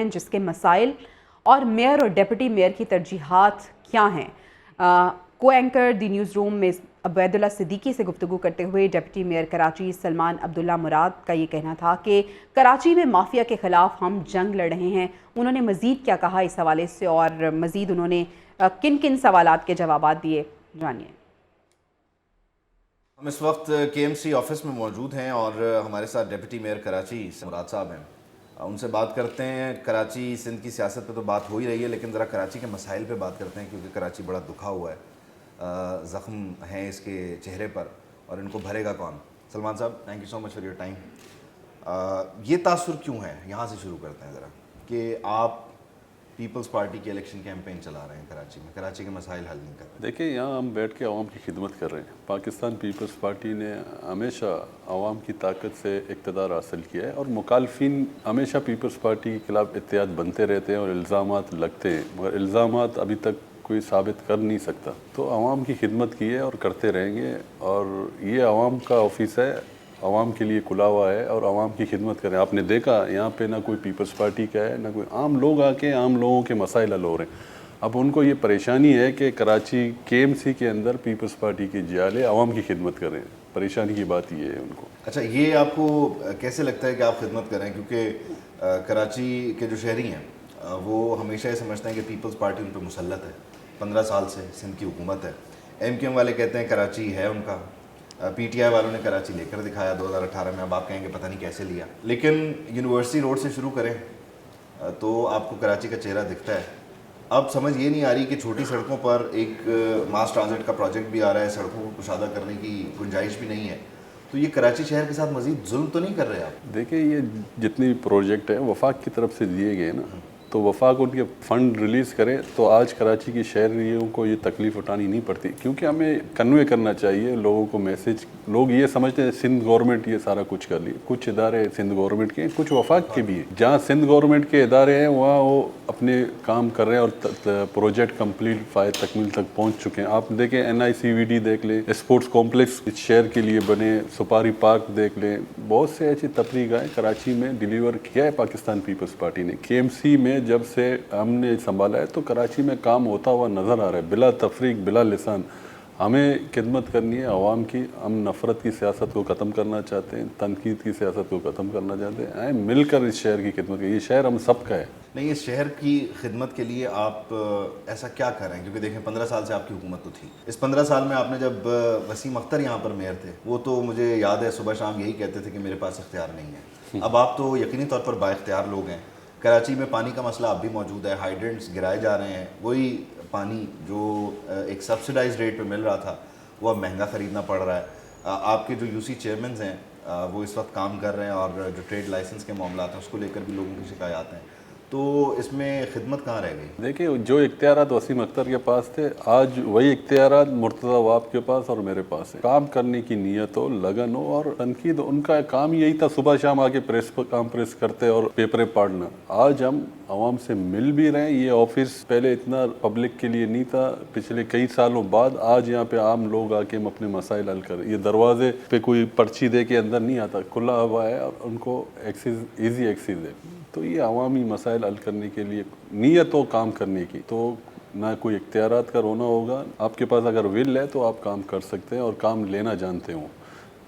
जिसके मसाइल और मेयर और डिप्टी मेयर की तरजीहात क्या हैं। को एंकर द न्यूज़ रूम में अबैदुल्ला सिद्दीकी से गुफ्तगू करते हुए डिप्टी मेयर कराची सलमान अब्दुल्ला मुराद का ये कहना था कि कराची में माफिया के खिलाफ हम जंग लड़ रहे हैं। उन्होंने मजीद क्या कहा इस हवाले से और मजीद उन्होंने किन किन सवालात के जवाब दिए, जानिए। हम इस वक्त केएमसी ऑफिस में मौजूद हैं और हमारे साथ डिप्टी मेयर कराची मुराद साहब हैं। उनसे बात करते हैं। कराची सिंध की सियासत पे तो बात हो ही रही है, लेकिन ज़रा कराची के मसाइल पे बात करते हैं, क्योंकि कराची बड़ा दुखा हुआ है, ज़ख्म हैं इसके चेहरे पर और इनको भरेगा कौन। सलमान साहब, thank you so much for your time. ये तासुर क्यों है, यहाँ से शुरू करते हैं ज़रा, कि आप पीपल्स पार्टी की इलेक्शन कैंपेन चला रहे हैं कराची में, कराची के मसाइल हल नहीं कर रहे। देखिए, यहाँ हम बैठ के आवाम की खिदमत कर रहे हैं। पाकिस्तान पीपल्स पार्टी ने हमेशा आवाम की ताकत से इक़्तिदार हासिल किया है और मुखालफिन हमेशा पीपल्स पार्टी के खिलाफ इत्तेहाद बनते रहते हैं और इल्ज़ामात लगते हैं, मगर इल्ज़ामात अभी तक कोई साबित कर नहीं सकता। तो आवाम की खिदमत की है और करते रहेंगे, और ये आवाम का ऑफिस है, आवाम के लिए खुला हुआ है और आवाम की खिदमत करें। आपने देखा यहाँ पे ना कोई पीपल्स पार्टी का है, ना कोई आम लोग आके आम लोगों के मसाइल हल हो रहे हैं। अब उनको ये परेशानी है कि कराची केएमसी के अंदर पीपल्स पार्टी के जियाले आवाम की खिदमत करें। परेशानी की बात ये है उनको। अच्छा, ये आपको कैसे लगता है कि आप खिदमत करें, क्योंकि कराची के जो शहरी हैं वो हमेशा ये समझते हैं कि पीपल्स पार्टी उन पर मुसल्लत है, 15 साल से सिंध की हुकूमत है। एमक्यूएम वाले कहते हैं कराची है उनका, पीटीआई वालों ने कराची लेकर दिखाया 2018 में। अब आप कहेंगे पता नहीं कैसे लिया, लेकिन यूनिवर्सिटी रोड से शुरू करें तो आपको कराची का चेहरा दिखता है। अब समझ ये नहीं आ रही कि छोटी सड़कों पर एक मास ट्रांजिट का प्रोजेक्ट भी आ रहा है, सड़कों को कुशादा करने की गुंजाइश भी नहीं है, तो ये कराची शहर के साथ मजीद जुल्म तो नहीं कर रहे आप? देखिए, ये जितने भी प्रोजेक्ट हैं वफाक की तरफ से दिए गए ना, तो वफाक उनके फ़ंड रिलीज़ करें तो आज कराची की शहरियों को ये तकलीफ़ उठानी नहीं पड़ती, क्योंकि हमें कन्वे करना चाहिए लोगों को मैसेज। लोग ये समझते हैं सिंध गवर्नमेंट ये सारा कुछ कर लिए, कुछ इदारे सिंध गवर्नमेंट के हैं, कुछ वफाक के भी हैं। जहाँ सिंध गवर्नमेंट के इदारे हैं वहाँ वो अपने काम कर रहे हैं और प्रोजेक्ट कंप्लीट फायर तकमील तक पहुँच चुके हैं। आप देखें NICVD देख लें, स्पोर्ट्स कॉम्प्लेक्स इस शहर के लिए बने, सुपारी पार्क देख लें, बहुत से ऐसी तफरीह गाहें कराची में डिलीवर किया है पाकिस्तान पीपल्स पार्टी ने। KMC में जब से हमने संभाला है तो कराची में काम होता हुआ नज़र आ रहा है, बिला तफरीक बिला लिसान। हमें खिदमत करनी है आवाम की। हम नफ़रत की सियासत को ख़त्म करना चाहते हैं, तनकीद की सियासत को ख़त्म करना चाहते हैं। आए मिलकर इस शहर की खिदमत करें, ये शहर हम सब का है। नहीं, इस शहर की खिदमत के लिए आप ऐसा क्या कर रहे हैं? क्योंकि देखें 15 साल से आपकी हुकूमत तो थी। इस 15 साल में आपने जब वसीम अख्तर यहाँ पर मेयर थे, वो तो मुझे याद है सुबह शाम यही कहते थे कि मेरे पास इख्तियार नहीं है। अब आप तो यकीनी तौर पर बाइख्तियार लोग हैं। कराची में पानी का मसला अब भी मौजूद है, हाइड्रेंट्स गिराए जा रहे हैं, वही पानी जो एक सब्सिडाइज रेट पे मिल रहा था वो अब महंगा ख़रीदना पड़ रहा है। आपके जो UC चेयरमैन हैं वो इस वक्त काम कर रहे हैं और जो ट्रेड लाइसेंस के मामला हैं उसको लेकर भी लोगों की शिकायत हैं, तो इसमें खिदमत कहाँ रह गई? देखिए, जो इख्तियारात वसीम अख्तर के पास थे, आज वही इख्तियारात मुर्तज़ा वाब के पास और मेरे पास है। काम करने की नीयत हो, लगन हो और तनकीद, उनका काम यही था सुबह शाम आके प्रेस पर काम प्रेस करते और पेपरें पढ़ना। आज हम आवाम से मिल भी रहे हैं। ये ऑफिस पहले इतना पब्लिक के लिए नहीं था, पिछले कई सालों बाद आज यहाँ पे आम लोग आके हम अपने मसाइल हल कर। ये दरवाजे पे कोई पर्ची दे के अंदर नहीं आता, खुला हुआ है और उनको एक्सेस, ईजी एक्सेस है। तो ये अवामी मसाइल हल करने के लिए नीयत हो काम करने की, तो ना कोई इख्तियारात का रोना होगा। आपके पास अगर विल है तो आप काम कर सकते हैं और काम लेना जानते हो।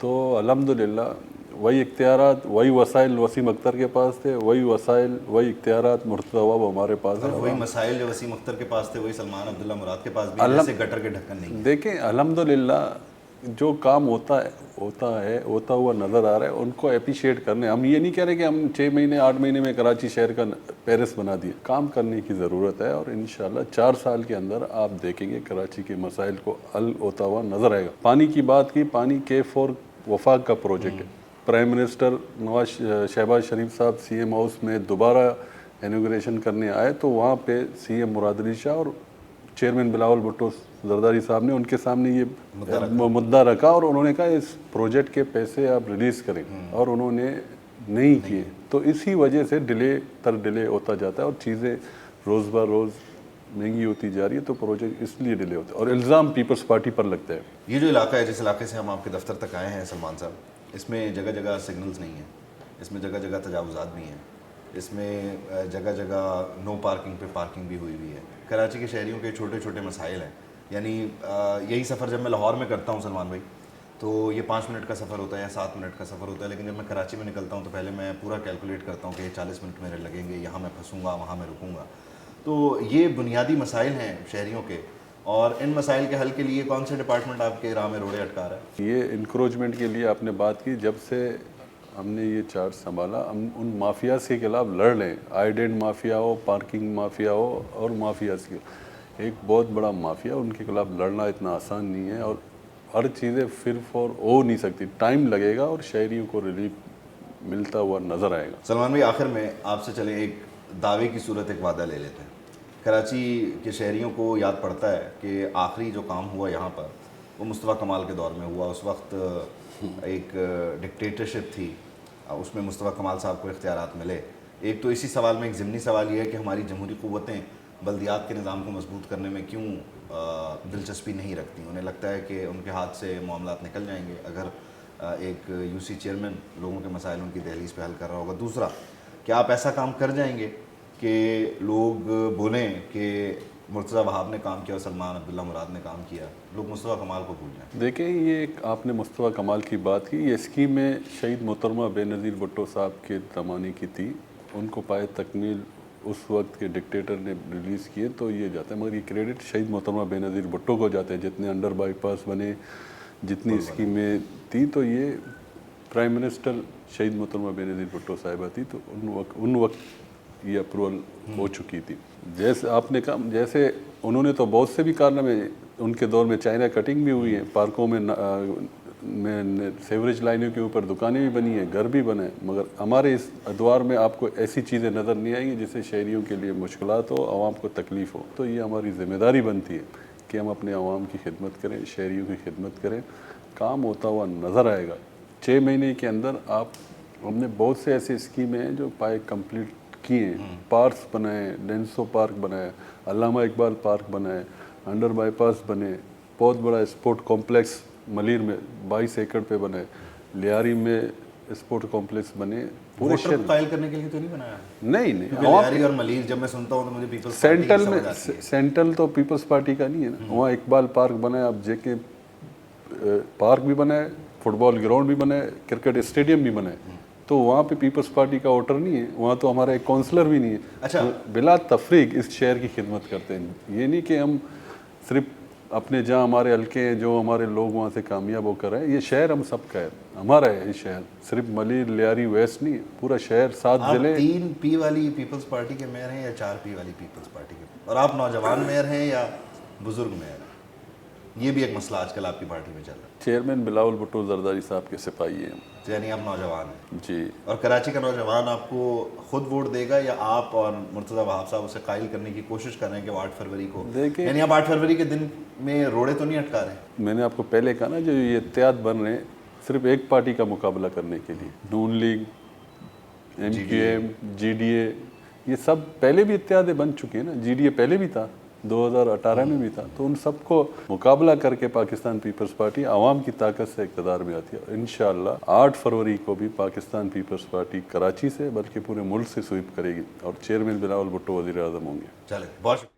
तो अल्हम्दुलिल्लाह वही इख्तियारात, वही वसाइल वसीम अख्तर के पास थे, वही वसाइल वही इख्तियारात मुर्तज़ा वाब हमारे पास है। वही मसाइल जो वसीम अख्तर के पास थे वही सलमान अब्दुल्ला मुराद के पास भी, जैसे गटर के ढक्कन नहीं। देखें, अल्हम्दुलिल्लाह जो काम होता हुआ नज़र आ रहा है, उनको अप्रिशिएट करने। हम ये नहीं कह रहे कि हम 6 महीने 8 महीने में कराची शहर का पेरिस बना दिया। काम करने की ज़रूरत है और इंशाल्लाह 4 साल के अंदर आप देखेंगे कराची के मसाइल को हल होता हुआ नज़र आएगा। पानी की बात की, पानी K4 वफाक का प्रोजेक्ट है। प्राइम मिनिस्टर शहबाज शरीफ साहब CM हाउस में दोबारा इनॉग्रेशन करने आए तो वहाँ पे CM मुराद अली शाह और चेयरमैन बिलावल भुट्टो जरदारी साहब ने उनके सामने ये मुद्दा रखा और उन्होंने कहा इस प्रोजेक्ट के पैसे आप रिलीज़ करें, और उन्होंने नहीं किए। तो इसी वजह से डिले होता जाता है और चीज़ें रोज़ ब रोज़ महंगी होती जा रही है, तो प्रोजेक्ट इसलिए डिले होता है और इल्ज़ाम पीपल्स पार्टी पर लगता है। ये जो इलाका है, जिस इलाके से हम आपके दफ्तर तक आए हैं सलमान साहब, इसमें जगह जगह सिग्नल्स नहीं हैं, इसमें जगह जगह तजावुज़ात भी हैं, इसमें जगह जगह नो पार्किंग पे पार्किंग भी हुई है। कराची के शहरियों के छोटे छोटे मसाइल हैं। यानी यही सफ़र जब मैं लाहौर में करता हूँ सलमान भाई, तो ये 5 मिनट का सफ़र होता है या 7 मिनट का सफ़र होता है, लेकिन जब मैं कराची में निकलता हूँ तो पहले मैं पूरा कैलकुलेट करता हूँ कि 40 मिनट मेरे लगेंगे, यहाँ मैं फंसूँगा, वहाँ मैं रुकूँगा। तो ये बुनियादी मसाइल हैं शहरियों के, और इन मसाइल के हल के लिए कौन से डिपार्टमेंट आपके राह में रोड़े अटका रहा है? ये इंक्रोचमेंट के लिए आपने बात की, जब से हमने ये चार्ज संभाला हम उन माफियाज के खिलाफ लड़ रहे हैं। आइडेंट माफिया हो, पार्किंग माफिया हो और माफियाज के एक बहुत बड़ा माफिया, उनके खिलाफ लड़ना इतना आसान नहीं है और हर चीज़ें फिर हो नहीं सकती, टाइम लगेगा और शहरियों को रिलीफ मिलता हुआ नज़र आएगा। सलमान भाई, आखिर में आपसे चले एक दावे की सूरत एक वादा ले लेते हैं। कराची के शहरियों को याद पड़ता है कि आखिरी जो काम हुआ यहाँ पर वो मुस्तफ़ा कमाल के दौर में हुआ। उस वक्त एक डिक्टेटरशिप थी, उसमें मुस्तफ़ा कमाल साहब को इख्तियारात मिले। एक तो इसी सवाल में एक ज़िमनी सवाल ये है कि हमारी जमहूरी क़ुव्वतें बल्दियात के निज़ाम को मजबूत करने में क्यों दिलचस्पी नहीं रखती। उन्हें लगता है कि उनके हाथ से मामलात निकल जाएंगे अगर एक UC चेयरमैन लोगों के मसाइल उनकी दहलीज पे हल कर रहा होगा। दूसरा, क्या आप ऐसा काम कर जाएंगे कि लोग बोलें कि मुर्तज़ा वहाब ने काम किया और सलमान अब्दुल्ला मुराद ने काम किया, लोग मुस्तफ़ा कमाल को भूल जाएं? देखिए, ये एक आपने मुस्तफ़ा कमाल की बात की, ये स्कीम में शहीद मोहतरमा बेनज़ीर भुट्टो साहब के ज़माने की थी। उनको पाए तकमील उस वक्त के डिक्टेटर ने रिलीज़ किए तो ये जाता है, मगर ये क्रेडिट शहीद मोहतरमा बेनज़ीर भुट्टो को जाते हैं। जितने अंडर बाईपास बने, जितनी स्कीमें थी, तो ये प्राइम मिनिस्टर शहीद मोहतरमा बेनज़ीर भुट्टो साहिबा थी, तो उन वक्त ये अप्रूवल हो चुकी थी। जैसे आपने कहा, जैसे उन्होंने तो बहुत से भी कारनामे, उनके दौर में चाइना कटिंग भी हुई है, पार्कों में में सेवरेज लाइनों के ऊपर दुकानें भी बनी हैं, घर भी बने, मगर हमारे इस अदवार में आपको ऐसी चीज़ें नज़र नहीं आएंगी जिससे शहरियों के लिए मुश्किलात हो, आवाम को तकलीफ़ हो। तो ये हमारी ज़िम्मेदारी बनती है कि हम अपने आवाम की खिदमत करें, शहरियों की खिदमत करें। काम होता हुआ नज़र आएगा। 6 महीने के अंदर हमने बहुत से ऐसे स्कीमें हैं जो पाए कंप्लीट किए हैं। पार्क्स बनाए, डेंसो पार्क बनाए, अल्लामा इकबाल पार्क बनाए, अंडर बाईपास बने, बहुत बड़ा स्पोर्ट कॉम्प्लेक्स मलीर में 22 एकड़ पे बने, लियारी में स्पोर्ट कॉम्प्लेक्स बने। पूरे वोटर को कायल करने के लिए तो नहीं बनाया? नहीं लियारी और मलीर जब मैं सुनता हूँ तो मुझे पीपल्स सेंट्रल में, सेंट्रल तो पीपल्स पार्टी का नहीं है ना। वहाँ इकबाल पार्क बनाया, अब जेके पार्क भी बनाए, फुटबॉल ग्राउंड भी बनाए, क्रिकेट स्टेडियम भी बनाए। तो वहाँ पे पीपल्स पार्टी का वोटर नहीं है, वहाँ तो हमारा एक काउंसलर भी नहीं है। अच्छा, बिला तफरीक इस शहर की खिदमत करते हैं। ये नहीं कि हम सिर्फ अपने जहाँ हमारे हल्के हैं, जो हमारे लोग वहाँ से कामयाब होकर आए। ये शहर हम सबका है, हमारा है। ये शहर सिर्फ मलीर, लियारी, वेस्ट नहीं, पूरा शहर, 7 जिले। 3 P वाली पीपल्स पार्टी के मेयर हैं या 4 P वाली पीपल्स पार्टी के? और आप नौजवान मेयर हैं या बुजुर्ग मेयर हैं? ये भी एक मसला आजकल आपकी पार्टी में चल रहा है। चेयरमैन बिलावल भुट्टो जरदारी साहब के सिपाही हैं। यानी आप नौजवान हैं जी। और कराची का नौजवान आपको खुद वोट देगा या आप और मुर्तज़ा वहाब साहब उसे कायल करने की कोशिश कर रहे हैं कि 8 फरवरी को? देखिए, यानी आप 8 फरवरी के दिन में रोड़े तो नहीं अटका रहे? मैंने आपको पहले कहा ना, जो ये इत्तेहाद बन रहे हैं सिर्फ एक पार्टी का मुकाबला करने के लिए। नून लीग, MQM, GDA, ये सब पहले भी इत्तेहाद बन चुके हैं ना। GDA पहले भी था, 2018 में भी था। तो उन सबको मुकाबला करके पाकिस्तान पीपल्स पार्टी आवाम की ताकत से इक़्तिदार में आती है। और इंशाअल्लाह 8 फरवरी को भी पाकिस्तान पीपल्स पार्टी कराची से बल्कि पूरे मुल्क से स्वीप करेगी और चेयरमैन बिलावल भुट्टो वज़ीर आज़म होंगे। चले, बहुत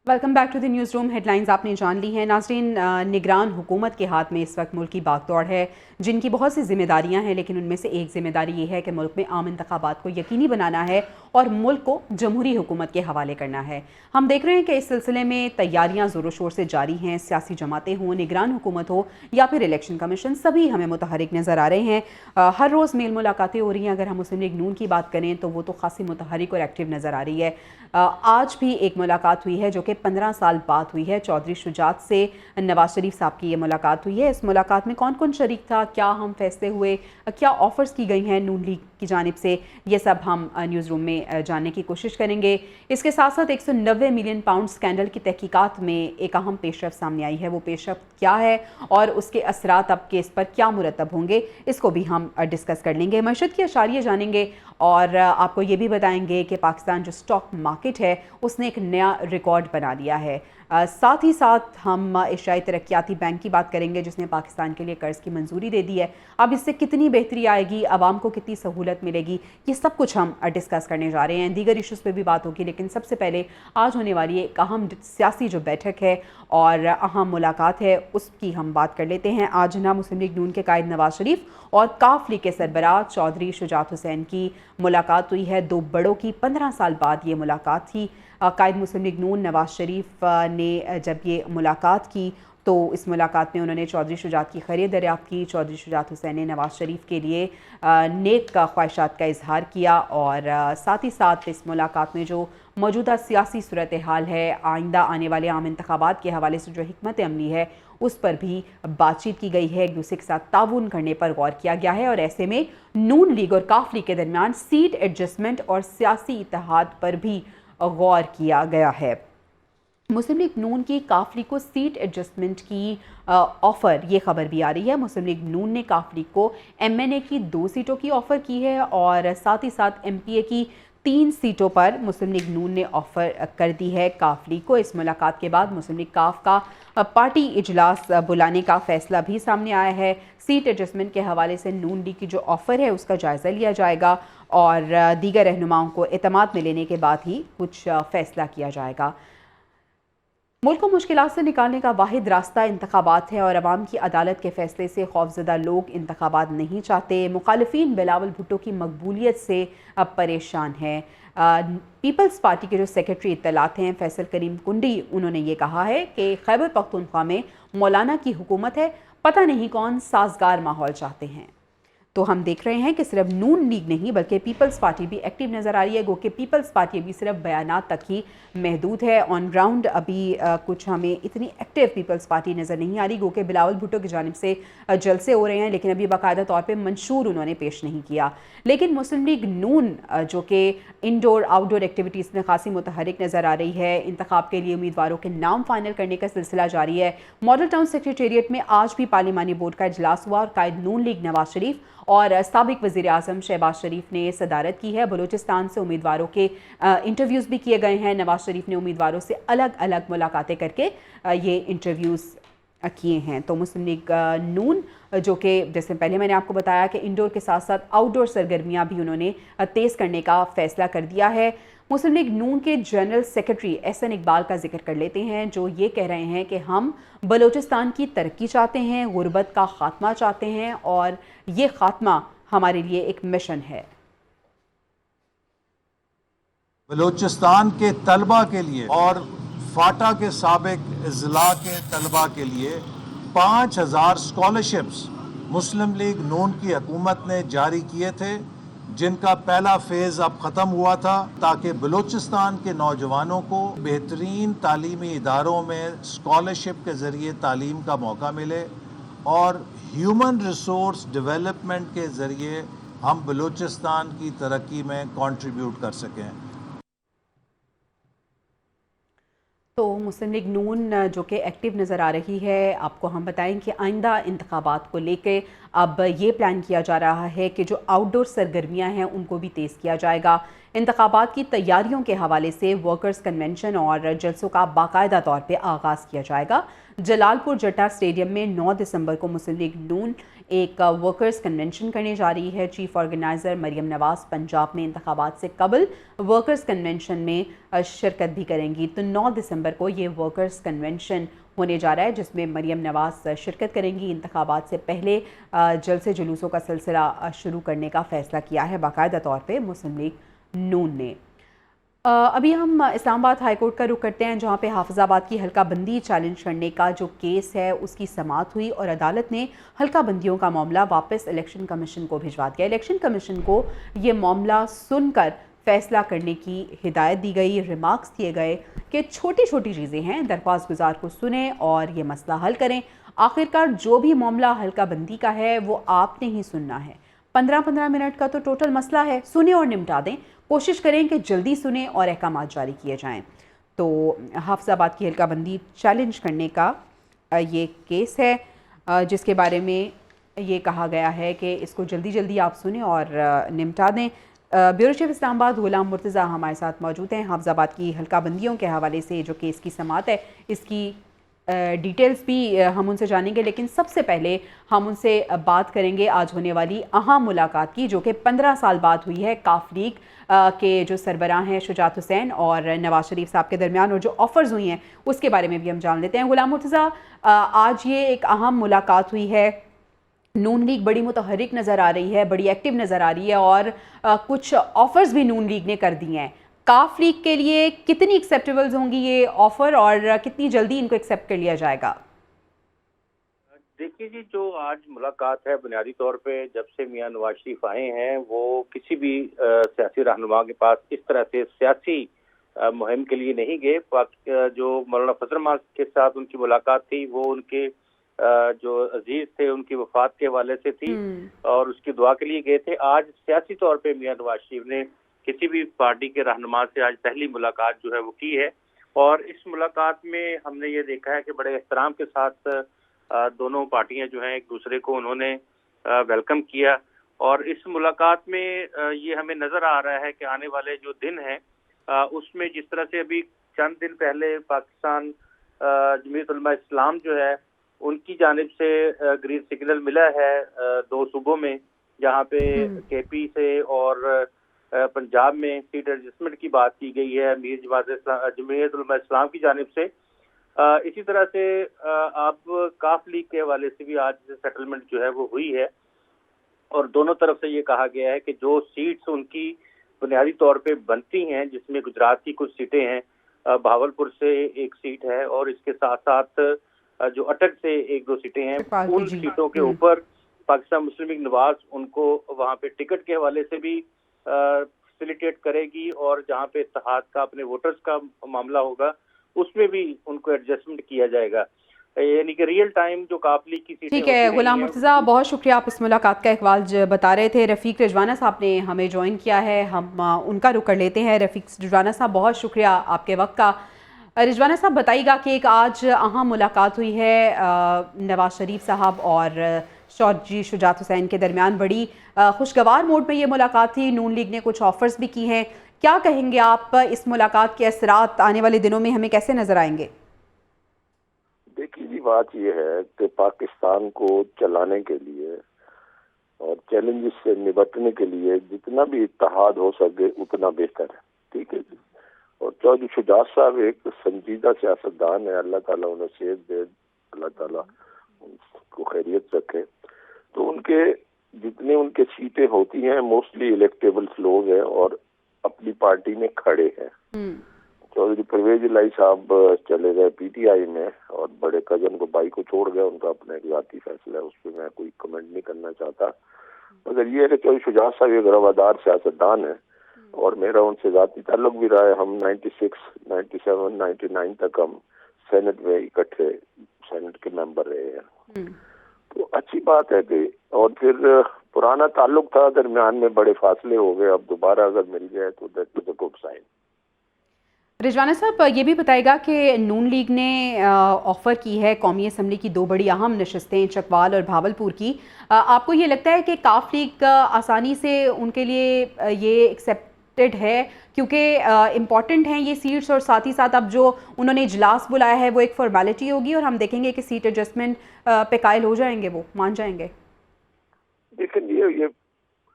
welcome back to the newsroom. Headlines आपने जान ली हैं। नाज़रीन, निगरान हुकूमत के हाथ में इस वक्त मुल्क की बागदौड़ है, जिनकी बहुत सी जिम्मेदारियां हैं, लेकिन उनमें से एक जिम्मेदारी ये है कि मुल्क में आम इंतखाबात को यकीनी बनाना है और मुल्क को जमहूरी हुकूमत के हवाले करना है। हम देख रहे हैं कि इस सिलसिले में तैयारियां ज़ोरों शोर से जारी हैं। सियासी जमातें हों, निगरान हुकूमत हो या फिर इलेक्शन कमीशन, सभी हमें मुतहरिक नज़र आ रहे हैं। हर रोज़ मेल मुलाकातें हो रही हैं। अगर हम मुस्लिम लीग नून की बात करें तो वो तो खासी मुतहरिक और एक्टिव नज़र आ रही है। आज भी एक मुलाकात हुई है जो कि 15 साल बाद हुई है। चौधरी शुजात से नवाज शरीफ साहब की ये मुलाकात हुई है। इस मुलाकात में कौन कौन शरीक था, क्या हम फैसले हुए, क्या ऑफर्स की गई हैं नून लीग की जानिब से, ये सब हम न्यूज़ रूम में जानने की कोशिश करेंगे। इसके साथ साथ 190 मिलियन पाउंड स्कैंडल की तहकीकात में एक अहम पेशरफ्त सामने आई है। वो पेशरफ्त क्या है और उसके असरात अब केस पर क्या मुरतब होंगे, इसको भी हम डिस्कस कर लेंगे। मशहद की अशारियाँ जानेंगे और आपको ये भी बताएंगे कि पाकिस्तान जो स्टॉक मार्केट है उसने एक नया रिकॉर्ड बना लिया है। साथ ही साथ हम एशियाई तरक्याती बैंक की बात करेंगे जिसने पाकिस्तान के लिए कर्ज की मंजूरी दे दी है। अब इससे कितनी बेहतरी आएगी, आवाम को कितनी सहूलत मिलेगी, ये सब कुछ हम डिस्कस करने जा रहे हैं। दीगर इशूज़ पे भी बात होगी, लेकिन सबसे पहले आज होने वाली एक अहम सियासी जो बैठक है और अहम मुलाकात है उसकी हम बात कर लेते हैं। आज ना मुस्लिम लीग नून के कायद नवाज शरीफ और काफ लीग के सरबराह चौधरी शुजात हुसैन की मुलाकात हुई है। दो बड़ों की 15 साल बाद ये मुलाकात थी। कायद मुस्लिम लीग नून नवाज शरीफ ने जब ये मुलाकात की तो इस मुलाकात में उन्होंने चौधरी शुजात की खैरियत दरियाफ्त की। चौधरी शुजात हुसैन ने नवाज शरीफ के लिए नेक ख्वाहिशात का इजहार किया और साथ ही साथ इस मुलाकात में जो मौजूदा सियासी सूरत हाल है, आइंदा आने वाले आम इंतखाबात के हवाले से जो हिकमत अमली है उस पर भी बातचीत की गई है। एक दूसरे के साथ ताउन करने पर गौर किया गया है और ऐसे में नून लीग और काफ लीग के दरमियान सीट एडजस्टमेंट और सियासी इत्तेहाद पर भी गौर किया गया है। मुस्लिम लीग नून की काफ लीग को सीट एडजस्टमेंट की ऑफ़र, ये खबर भी आ रही है। मुस्लिम लीग नून ने काफ लीग को MNA की 2 सीटों की ऑफ़र की है और साथ ही साथ MPA की 3 सीटों पर मुस्लिम लीग नून ने ऑफ़र कर दी है काफ लीग को। इस मुलाकात के बाद मुस्लिम लीग काफ का पार्टी इजलास बुलाने का फैसला भी सामने आया है। सीट एडजस्टमेंट के हवाले से नून लीग की जो ऑफ़र है उसका जायज़ा लिया जाएगा और दीगर रहनुमाओं को एतमाद में लेने के बाद ही कुछ फ़ैसला किया जाएगा। मुल्क को मुश्किलात से निकालने का वाहिद रास्ता इंतखाबात है और अवाम की अदालत के फैसले से खौफजदा लोग इंतखाबात नहीं चाहते। मुखालिफिन बिलावल भुट्टो की मकबूलियत से अब परेशान हैं। पीपल्स पार्टी के जो सेक्रेटरी इत्तलात हैं फैसल करीम कुंडी, उन्होंने ये कहा है कि खैबर पख्तूनख्वा में मौलाना की हुकूमत है, पता नहीं कौन साजगार माहौल चाहते हैं। तो हम देख रहे हैं कि सिर्फ नून लीग नहीं बल्कि पीपल्स पार्टी भी एक्टिव नज़र आ रही है। गो कि पीपल्स पार्टी भी सिर्फ बयानात तक ही महदूद है। ऑन ग्राउंड अभी कुछ हमें इतनी एक्टिव पीपल्स पार्टी नज़र नहीं आ रही। गो कि बिलावल भुट्टो की जानिब से जलसे हो रहे हैं लेकिन अभी बाकायदा तौर पर मंशूर उन्होंने पेश नहीं किया। लेकिन मुस्लिम लीग नून जो कि इंडोर आउटडोर एक्टिविटीज़ में खासी मुतहरिक नज़र आ रही है। इंतखाब के लिए उम्मीदवारों के नाम फाइनल करने का सिलसिला जारी है। मॉडल टाउन सेक्रेटेरिएट में आज भी पार्लिमानी बोर्ड का इजलास हुआ और कायद नून लीग नवाज शरीफ और साबिक वज़ीर आज़म शहबाज शरीफ ने सदारत की है। बलूचिस्तान से उम्मीदवारों के इंटरव्यूज़ भी किए गए हैं। नवाज शरीफ ने उम्मीदवारों से अलग अलग मुलाकातें करके ये इंटरव्यूज़ किए हैं। तो मुस्लिम लीग नून जो कि जैसे पहले मैंने आपको बताया कि इंडोर के साथ साथ आउटडोर सरगर्मियां भी उन्होंने तेज़ करने का फ़ैसला कर दिया है। मुस्लिम लीग नून के जनरल सेक्रेटरी एहसन इकबाल का जिक्र कर लेते हैं जो ये कह रहे हैं कि हम बलूचिस्तान की तरक्की चाहते हैं, गुर्बत का ख़ात्मा चाहते हैं और ये ख़ात्मा हमारे लिए एक मिशन है। बलूचिस्तान के तलबा के लिए और फाटा के साबिक अजला के तलबा के लिए 5000 स्कॉलरशिप्स मुस्लिम लीग नून की हुकूमत ने जारी किए थे, जिनका पहला फेज़ अब ख़त्म हुआ था, ताकि बलूचिस्तान के नौजवानों को बेहतरीन तालीमी इदारों में स्कॉलरशिप के ज़रिए तालीम का मौका मिले और ह्यूमन रिसोर्स डेवलपमेंट के ज़रिए हम बलूचिस्तान की तरक्की में कंट्रीब्यूट कर सकें। तो मुस्लिम लीग नून जो कि एक्टिव नज़र आ रही है। आपको हम बताएं कि आइंदा इंतखाबात को लेकर अब ये प्लान किया जा रहा है कि जो आउटडोर सरगर्मियां हैं उनको भी तेज़ किया जाएगा। इंतखाबात की तैयारियों के हवाले से वर्कर्स कन्वेंशन और जलसों का बाकायदा तौर पे आगाज़ किया जाएगा। जलालपुर जट्टा स्टेडियम में 9 दिसंबर को मुस्लिम लीग नून एक वर्कर्स कन्वेंशन करने जा रही है। चीफ ऑर्गेनाइज़र मरियम नवाज़ पंजाब में इंतखाबात से कबल वर्कर्स कन्वेंशन में शिरकत भी करेंगी। तो 9 दिसंबर को ये वर्कर्स कन्वेंशन होने जा रहा है जिसमें मरियम नवाज़ शिरकत करेंगी। इंतखाबात से पहले जलसे जुलूसों का सिलसिला शुरू करने का फ़ैसला किया है बाकायदा तौर पर मुस्लिम लीग नून ने। अभी हम इस्लामाबाद हाई कोर्ट का रुख करते हैं जहां पे हाफिजाबाद की हल्का बंदी चैलेंज करने का जो केस है उसकी समाअत हुई और अदालत ने हल्का बंदियों का मामला वापस इलेक्शन कमीशन को भिजवा दिया। इलेक्शन कमीशन को ये मामला सुनकर फैसला करने की हिदायत दी गई। रिमार्क्स दिए गए कि छोटी छोटी चीज़ें हैं, दरख्वास्त गुजार को सुने और ये मसला हल करें। आखिरकार जो भी मामला हल्का बंदी का है वो आपने ही सुनना है। 15-15 मिनट का तो टोटल मसला है, सुने और निपटा दें। कोशिश करें कि जल्दी सुने और अहकामात जारी किए जाएं। तो हाफिजाबाद की हल्का बंदी चैलेंज करने का ये केस है जिसके बारे में ये कहा गया है कि इसको जल्दी जल्दी आप सुने और निपटा दें। ब्यूरो चीफ इस्लामाबाद गुलाम मुर्तज़ा हमारे साथ मौजूद हैं। हाफिजाबाद की हल्का बंदियों के हवाले से जो केस की समाअत है इसकी डिटेल्स भी हम उनसे जानेंगे, लेकिन सबसे पहले हम उनसे बात करेंगे आज होने वाली अहम मुलाकात की जो कि 15 साल बाद हुई है काफ लीग के जो सरबराह हैं शुजात हुसैन और नवाज शरीफ साहब के दरमियान, और जो ऑफ़र्स हुई हैं उसके बारे में भी हम जान लेते हैं। गुलाम मुर्तज़ा, आज ये एक अहम मुलाकात हुई है। नून लीग बड़ी मुतहरिक नज़र आ रही है, बड़ी एक्टिव नज़र आ रही है और कुछ ऑफ़र्स भी नून लीग ने कर दिए हैं। काफ लीग के लिए कितनी एक्सेप्टेबल्स होंगी ये ऑफ़र और कितनी जल्दी इनको एक्सेप्ट कर लिया जाएगा? देखिए जी, जो आज मुलाकात है बुनियादी तौर पे जब से मियां नवाज शरीफ आए हैं वो किसी भी सियासी रहनुमा के पास इस तरह से सियासी मुहिम के लिए नहीं गए। जो मौलाना फजल रहमान के साथ उनकी मुलाकात थी वो उनके जो अजीज थे उनकी वफात के हवाले से थी और उसकी दुआ के लिए गए थे। आज सियासी तौर पे मियां नवाज शरीफ ने किसी भी पार्टी के रहनुमा से आज पहली मुलाकात जो है वो की है और इस मुलाकात में हमने ये देखा है कि बड़े एहतराम के साथ दोनों पार्टियां जो हैं एक दूसरे को उन्होंने वेलकम किया और इस मुलाकात में ये हमें नज़र आ रहा है कि आने वाले जो दिन हैं उसमें जिस तरह से अभी चंद दिन पहले पाकिस्तान जमीयत उलमा इस्लाम जो है उनकी जानिब से ग्रीन सिग्नल मिला है 2 सूबों में जहाँ पे केपी से और पंजाब में सीट एडजस्टमेंट की बात की गई है मीर जमीयत उलमा इस्लाम की जानिब से। इसी तरह से अब काफ लीग के हवाले से भी आज सेटलमेंट जो है वो हुई है और दोनों तरफ से ये कहा गया है कि जो सीट्स उनकी बुनियादी तौर पे बनती हैं जिसमें गुजरात की कुछ सीटें हैं, भावलपुर से एक सीट है और इसके साथ साथ जो अटक से 1-2 सीटें हैं, उन सीटों के ऊपर पाकिस्तान मुस्लिम लीग नवाज उनको वहाँ पे टिकट के हवाले से भी फैसिलिटेट करेगी, और जहाँ पे इत्तेहाद का अपने वोटर्स का मामला होगा उसमें भी उनको एडजस्टमेंट किया जाएगा, यानी कि रियल टाइम जो काफली की सीटें ठीक है गुलाम मुर्तज़ा, बहुत शुक्रिया, आप इस मुलाकात का इकबाल बता रहे थे। रफ़ीक रिजवाना साहब ने हमें ज्वाइन किया है, हम उनका रुख कर लेते हैं। रफ़ीक रिजवाना साहब, बहुत शुक्रिया आपके वक्त का। रिजवाना साहब बताइएगा कि एक आज अहम मुलाकात हुई है नवाज शरीफ साहब और चौधरी शुजात हुसैन के दरमियान, बड़ी खुशगवार मोड में ये मुलाकात थी। नून लीग ने कुछ ऑफर्स भी की हैं, क्या कहेंगे आप, इस मुलाकात के असरात आने वाले दिनों में हमें कैसे नजर आएंगे? देखिए जी, बात यह है कि पाकिस्तान को चलाने के लिए और चैलेंजेस से निपटने के लिए जितना भी इत्तेहाद हो सके उतना बेहतर है, ठीक है जी। और चौधरी शुजात साहब एक संजीदा सियासतदान है, अल्लाह ताला उन्हें सेहत दे, अल्लाह ताला उनको खैरियत रखे। तो उनके जितने उनके सीटें होती हैं मोस्टली इलेक्टेबल्स लोग हैं और अपनी पार्टी में खड़े हैं। चौधरी परवेज इलाही साहब चले गए पीटीआई में और बड़े कजन को भाई को छोड़ गए, उनका अपना एक जाती फैसला है, उस पर मैं कोई कमेंट नहीं करना चाहता। मगर ये है कि चौधरी शुजात साहब एक रवादार सियासतदान है और मेरा उनसे जाती ताल्लुक भी रहा है। हम 96, 97, 99 तक हम सेनेट में इकट्ठे सेनेट के मेंबर रहे हैं, तो अच्छी बात है कि, और फिर पुराना ताल्लुक था, दरमियान में बड़े फासले हो गए, अब दोबारा अगर मिल गए तो that was a good sign. Rizwana साहब, ये भी बताएगा कि नून लीग ने ऑफ़र की है कौमी असम्बली की दो बड़ी अहम नशस्तें चकवाल और भावलपुर की। आपको ये लगता है कि काफ लीग आसानी से उनके लिए ये एक्सेप्टेड है, क्योंकि इम्पॉर्टेंट हैं ये सीट्स, और साथ ही साथ अब जो उन्होंने इजलास बुलाया है वो एक फॉर्मेलिटी होगी और हम देखेंगे कि सीट एडजस्टमेंट पे कायल हो जाएंगे, वो मान जाएंगे? लेकिन ये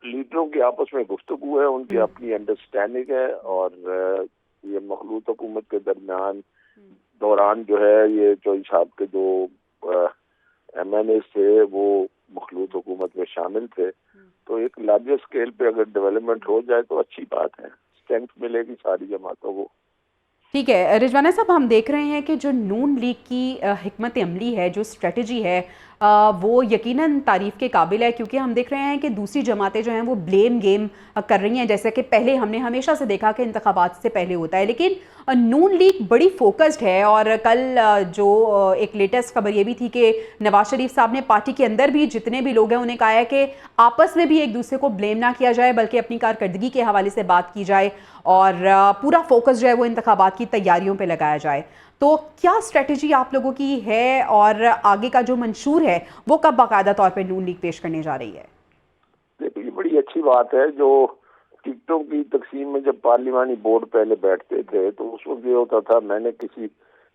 लीडरों की आपस में गुफ्तगू है, उनकी अपनी अंडरस्टैंडिंग है, और ये मखलूत हुकूमत के दौरान जो है ये चौधरी साहब के जो MNAs थे वो मखलूत हुकूमत में शामिल थे, तो एक लार्जर स्केल पे अगर डेवलपमेंट हो जाए तो अच्छी बात है, स्ट्रेंथ मिलेगी सारी जमातों को। ठीक है रिजवाना साहब, हम देख रहे हैं कि जो नून लीग की हिकमत अमली है, जो स्ट्रेटजी है, वो यकीनन तारीफ़ के काबिल है, क्योंकि हम देख रहे हैं कि दूसरी जमातें जो हैं वो ब्लेम गेम कर रही हैं, जैसे कि पहले हमने हमेशा से देखा कि इंतखाबात से पहले होता है, लेकिन नून लीग बड़ी फोकस्ड है। और कल जो एक लेटेस्ट खबर ये भी थी कि नवाज शरीफ साहब ने पार्टी के अंदर भी जितने भी लोग हैं उन्हें कहा है कि आपस में भी एक दूसरे को ब्लेम ना किया जाए, बल्कि अपनी कारकर्दगी के हवाले से बात की जाए और पूरा फोकस जो है वो इंतखाबात की तैयारियों पर लगाया जाए। तो क्या स्ट्रेटजी आप लोगों की है और आगे का जो मंशूर है वो कब बाकायदा तौर पर नून लीग पेश करने जा रही है? देखिए, ये बड़ी अच्छी बात है। जो टिकटों की तकसीम में जब पार्लिमानी बोर्ड पहले बैठते थे तो उस वक्त ये होता था, मैंने किसी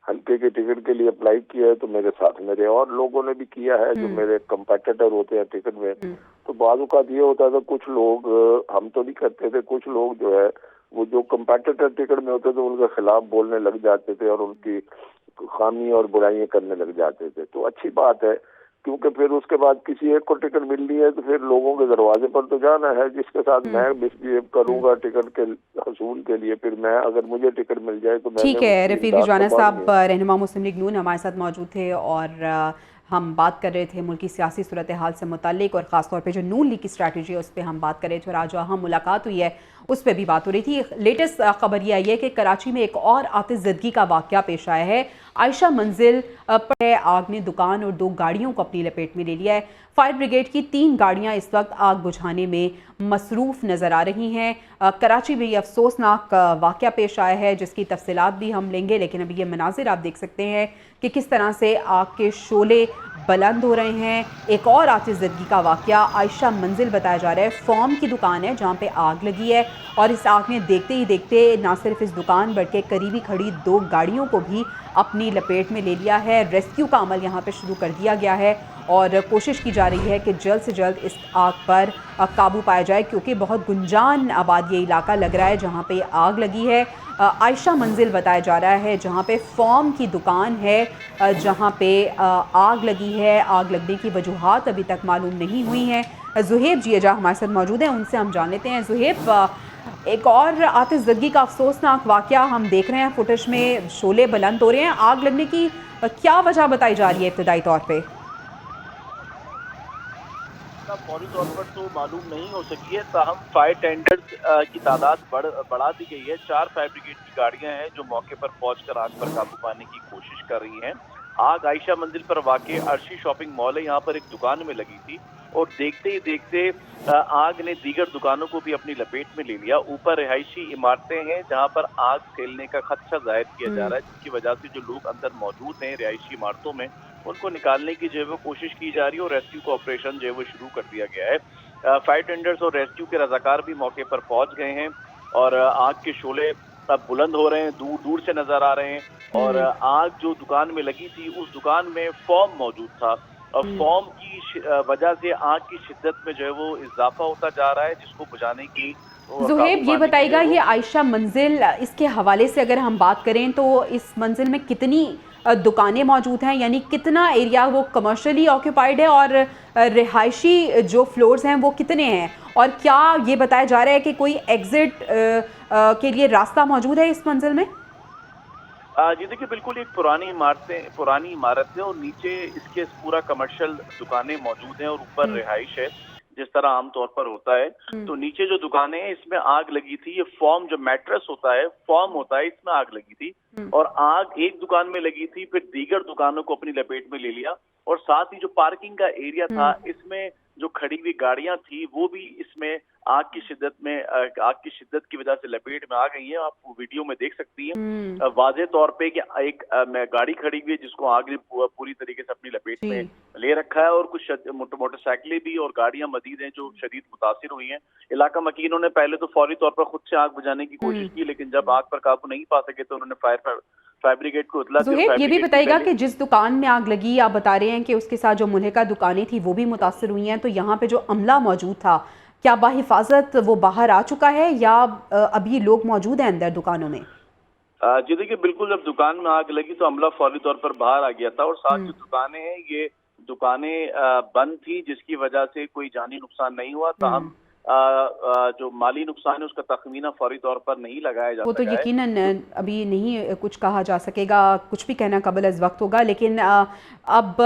हल्के के टिकट के लिए अप्लाई किया है तो मेरे साथ मेरे और लोगों ने भी किया है जो मेरे कंपेटिटर होते हैं टिकट में, तो बाजू का ये होता था, कुछ लोग, हम तो नहीं करते थे, कुछ लोग जो है वो जो कंपेटिटर टिकट में होते थे उनके खिलाफ बोलने लग जाते थे और उनकी खामी और बुराइयां करने लग जाते थे। तो अच्छी बात है, क्योंकि फिर उसके बाद किसी एक को टिकट मिल रही है तो फिर लोगों के दरवाजे पर तो जाना है, जिसके साथ मैं मिसबिहेव करूंगा टिकट के हसूल के लिए, फिर मैं अगर मुझे टिकट मिल जाए तो ठीक है। रफ़ीक रिजवाना साहब रहनुमा मुस्लिम लीग नून हमारे साथ मौजूद थे और हम बात कर रहे थे मुल्की सियासी सूरत हाल से मुतालिक और ख़ासतौर पे जो नून लीग की स्ट्रैटेजी है उस पर हम बात कर रहे थे, और आज जो अहम मुलाकात हुई है उस पर भी बात हो रही थी। लेटेस्ट खबर ये आई है कि कराची में एक और आतिशज़दगी का वाक़या पेश आया है। आयशा मंजिल पर आग ने दुकान और 2 गाड़ियों को अपनी लपेट में ले लिया है। फायर ब्रिगेड की 3 गाड़ियां इस वक्त आग बुझाने में मसरूफ़ नज़र आ रही हैं। कराची में ये अफसोसनाक वाक़या पेश आया है जिसकी तफसीलात भी हम लेंगे, लेकिन अभी ये मनाजिर आप देख सकते हैं कि किस तरह से आग के शोले बुलंद हो रहे हैं। एक और आतिशज़दगी का वाक़या आयशा मंजिल बताया जा रहा है, फॉर्म की दुकान है जहाँ पे आग लगी है और इस आग ने देखते ही देखते ना सिर्फ इस दुकान बल्कि करीबी खड़ी 2 गाड़ियों को भी अपनी लपेट में ले लिया है। रेस्क्यू का अमल यहाँ पे शुरू कर दिया गया है और कोशिश की जा रही है कि जल्द से जल्द इस आग पर काबू पाया जाए, क्योंकि बहुत गुंजान आबाद ये इलाका लग रहा है जहाँ पे आग लगी है। आयशा मंजिल बताया जा रहा है जहाँ पे फॉर्म की दुकान है, जहाँ पे आग लगी है। आग लगने की वजूहात अभी तक मालूम नहीं हुई हैं। ज़ुहैब जिया हमारे साथ मौजूद हैं, उनसे हम जान लेते हैं। ज़ुहैब, एक और आतिशज़दगी का अफसोसनाक वाक़या हम देख रहे हैं, फुटेज में शोले बुलंद हो रहे हैं। आग लगने की क्या वजह बताई जा रही है इब्तदाई तौर पे? फौरी तौर पर तो मालूम नहीं हो सकी है, ताहम फायर टेंडर्स की तादाद बढ़ा दी गई है। 4 फायर ब्रिगेड की गाड़ियां हैं जो मौके पर पहुंचकर आग पर काबू पाने की कोशिश कर रही हैं। आग आयशा मंजिल पर वाक़ अर्शी शॉपिंग मॉल है, यहाँ पर एक दुकान में लगी थी और देखते ही देखते आग ने दीगर दुकानों को भी अपनी लपेट में ले लिया। ऊपर रिहायशी इमारतें हैं जहां पर आग फैलने का खदशा जाहिर किया जा रहा है, जिसकी वजह से जो लोग अंदर मौजूद हैं रिहायशी इमारतों में उनको निकालने की जो है वो कोशिश की जा रही है और रेस्क्यू का ऑपरेशन जो है वो शुरू कर दिया गया है। फायर टेंडर्स और रेस्क्यू के रजाकार भी मौके पर पहुंच गए हैं और आग के शोले अब बुलंद हो रहे हैं, दूर दूर से नजर आ रहे हैं। और आग जो दुकान में लगी थी उस दुकान में फोम मौजूद था और फोम की वजह से आग की शिद्दत में जो है वो इजाफा होता जा रहा है, जिसको बुझाने की ज़ुहैब ये बताइएगा, ये आयशा मंजिल, इसके हवाले से अगर हम बात करें तो इस मंजिल में कितनी दुकानें मौजूद हैं, यानी कितना एरिया वो कमर्शियली ऑक्यूपाइड है और रिहायशी जो फ्लोर्स हैं वो कितने हैं, और क्या ये बताया जा रहा है कि कोई एग्जिट के लिए रास्ता मौजूद है इस मंजिल में? जी देखिए, बिल्कुल एक पुरानी इमारत है और नीचे इसके पूरा कमर्शियल दुकानें मौजूद हैं और ऊपर रिहाइश है, जिस तरह आमतौर पर होता है। तो नीचे जो दुकानें हैं इसमें आग लगी थी। ये फॉर्म जो मैट्रेस होता है, फॉर्म होता है, इसमें आग लगी थी और आग एक दुकान में लगी थी, फिर दीगर दुकानों को अपनी लपेट में ले लिया और साथ ही जो पार्किंग का एरिया था इसमें जो खड़ी हुई गाड़ियां थी वो भी इसमें आग की शिद्दत की वजह से लपेट में आ गई है। आप वीडियो में देख सकती हैं वाज़े तौर पे कि एक गाड़ी खड़ी हुई है जिसको आग ने पूरी तरीके से अपनी लपेट में ले रखा है और कुछ मोटरसाइकिलें भी और गाड़ियां मजीद हैं जो शदीद मुतासिर हुई हैं। इलाका मकीनों ने पहले तो फौरी तौर पर खुद से आग बुझाने की कोशिश की, लेकिन जब आग पर काबू नहीं पा सके तो उन्होंने फायर ब्रिगेड को इतला दी। ये भी बताइएगा कि जिस दुकान में आग लगी, आप बता रहे हैं कि उसके साथ जो मुल्हिका दुकानें थी वो भी मुतासिर हुई हैं, तो यहाँ पे जो अमला मौजूद था क्या बाहिफाजत वो बाहर आ चुका है या अभी लोग मौजूद हैं अंदर दुकानों में? जी देखिए, बिल्कुल जब दुकान में आग लगी तो अमला फौरी तौर पर बाहर आ गया था और साथ जो दुकानें हैं ये दुकानें बंद थी, जिसकी वजह से कोई जानी नुकसान नहीं हुआ। ताहम जो माली नुकसान है उसका तखमीना फौरी तौर पर नहीं लगाया जा वो तो यकीनन अभी नहीं कुछ कहा जा सकेगा, कुछ भी कहना कबल अज़ वक्त होगा। लेकिन अब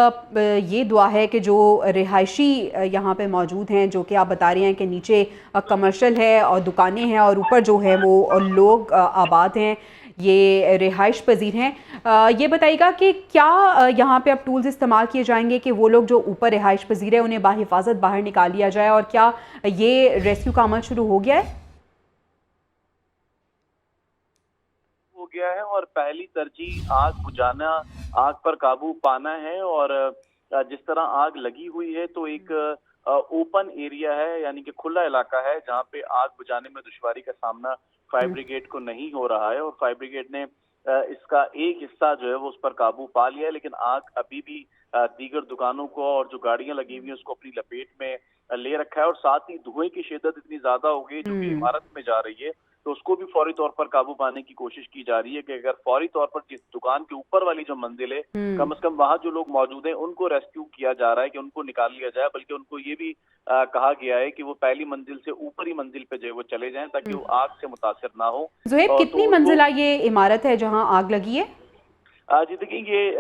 ये दुआ है कि जो रिहायशी यहाँ पे मौजूद हैं, जो कि आप बता रहे हैं कि नीचे कमर्शियल है और दुकानें हैं और ऊपर जो है वो लोग आबाद हैं, ये रिहाइश पजीर हैं, ये बताइएगा कि क्या यहाँ पे अब टूल्स इस्तेमाल किए जाएंगे कि वो लोग जो ऊपर रिहाइश पजीर है उन्हें बाहिफाजत बाहर निकाल लिया जाए, और क्या ये रेस्क्यू का अमल शुरू हो गया है? हो गया है और पहली तरजीह आग बुझाना, आग पर काबू पाना है। और जिस तरह आग लगी हुई है तो एक ओपन एरिया है, यानी कि खुला इलाका है जहाँ पे आग बुझाने में दुश्वारी का सामना फायर ब्रिगेड को नहीं हो रहा है और फायर ब्रिगेड ने इसका एक हिस्सा जो है वो उस पर काबू पा लिया है, लेकिन आग अभी भी दीगर दुकानों को और जो गाड़ियां लगी हुई हैं उसको अपनी लपेट में ले रखा है और साथ ही धुएं की शिद्दत इतनी ज्यादा हो गई जो कि इमारत में जा रही है, तो उसको भी फौरी तौर पर काबू पाने की कोशिश की जा रही है कि अगर फौरी तौर पर जिस दुकान के ऊपर वाली जो मंजिल है कम से कम वहां जो लोग मौजूद हैं उनको रेस्क्यू किया जा रहा है कि उनको निकाल लिया जाए, बल्कि उनको ये भी कहा गया है कि वो पहली मंजिल से ऊपरी मंजिल पे जो है वो चले जाएं ताकि वो आग से मुतासिर ना हो। ज़ुहैब, कितनी मंजिला ये इमारत है जहाँ आग लगी है? जी देखिए, ये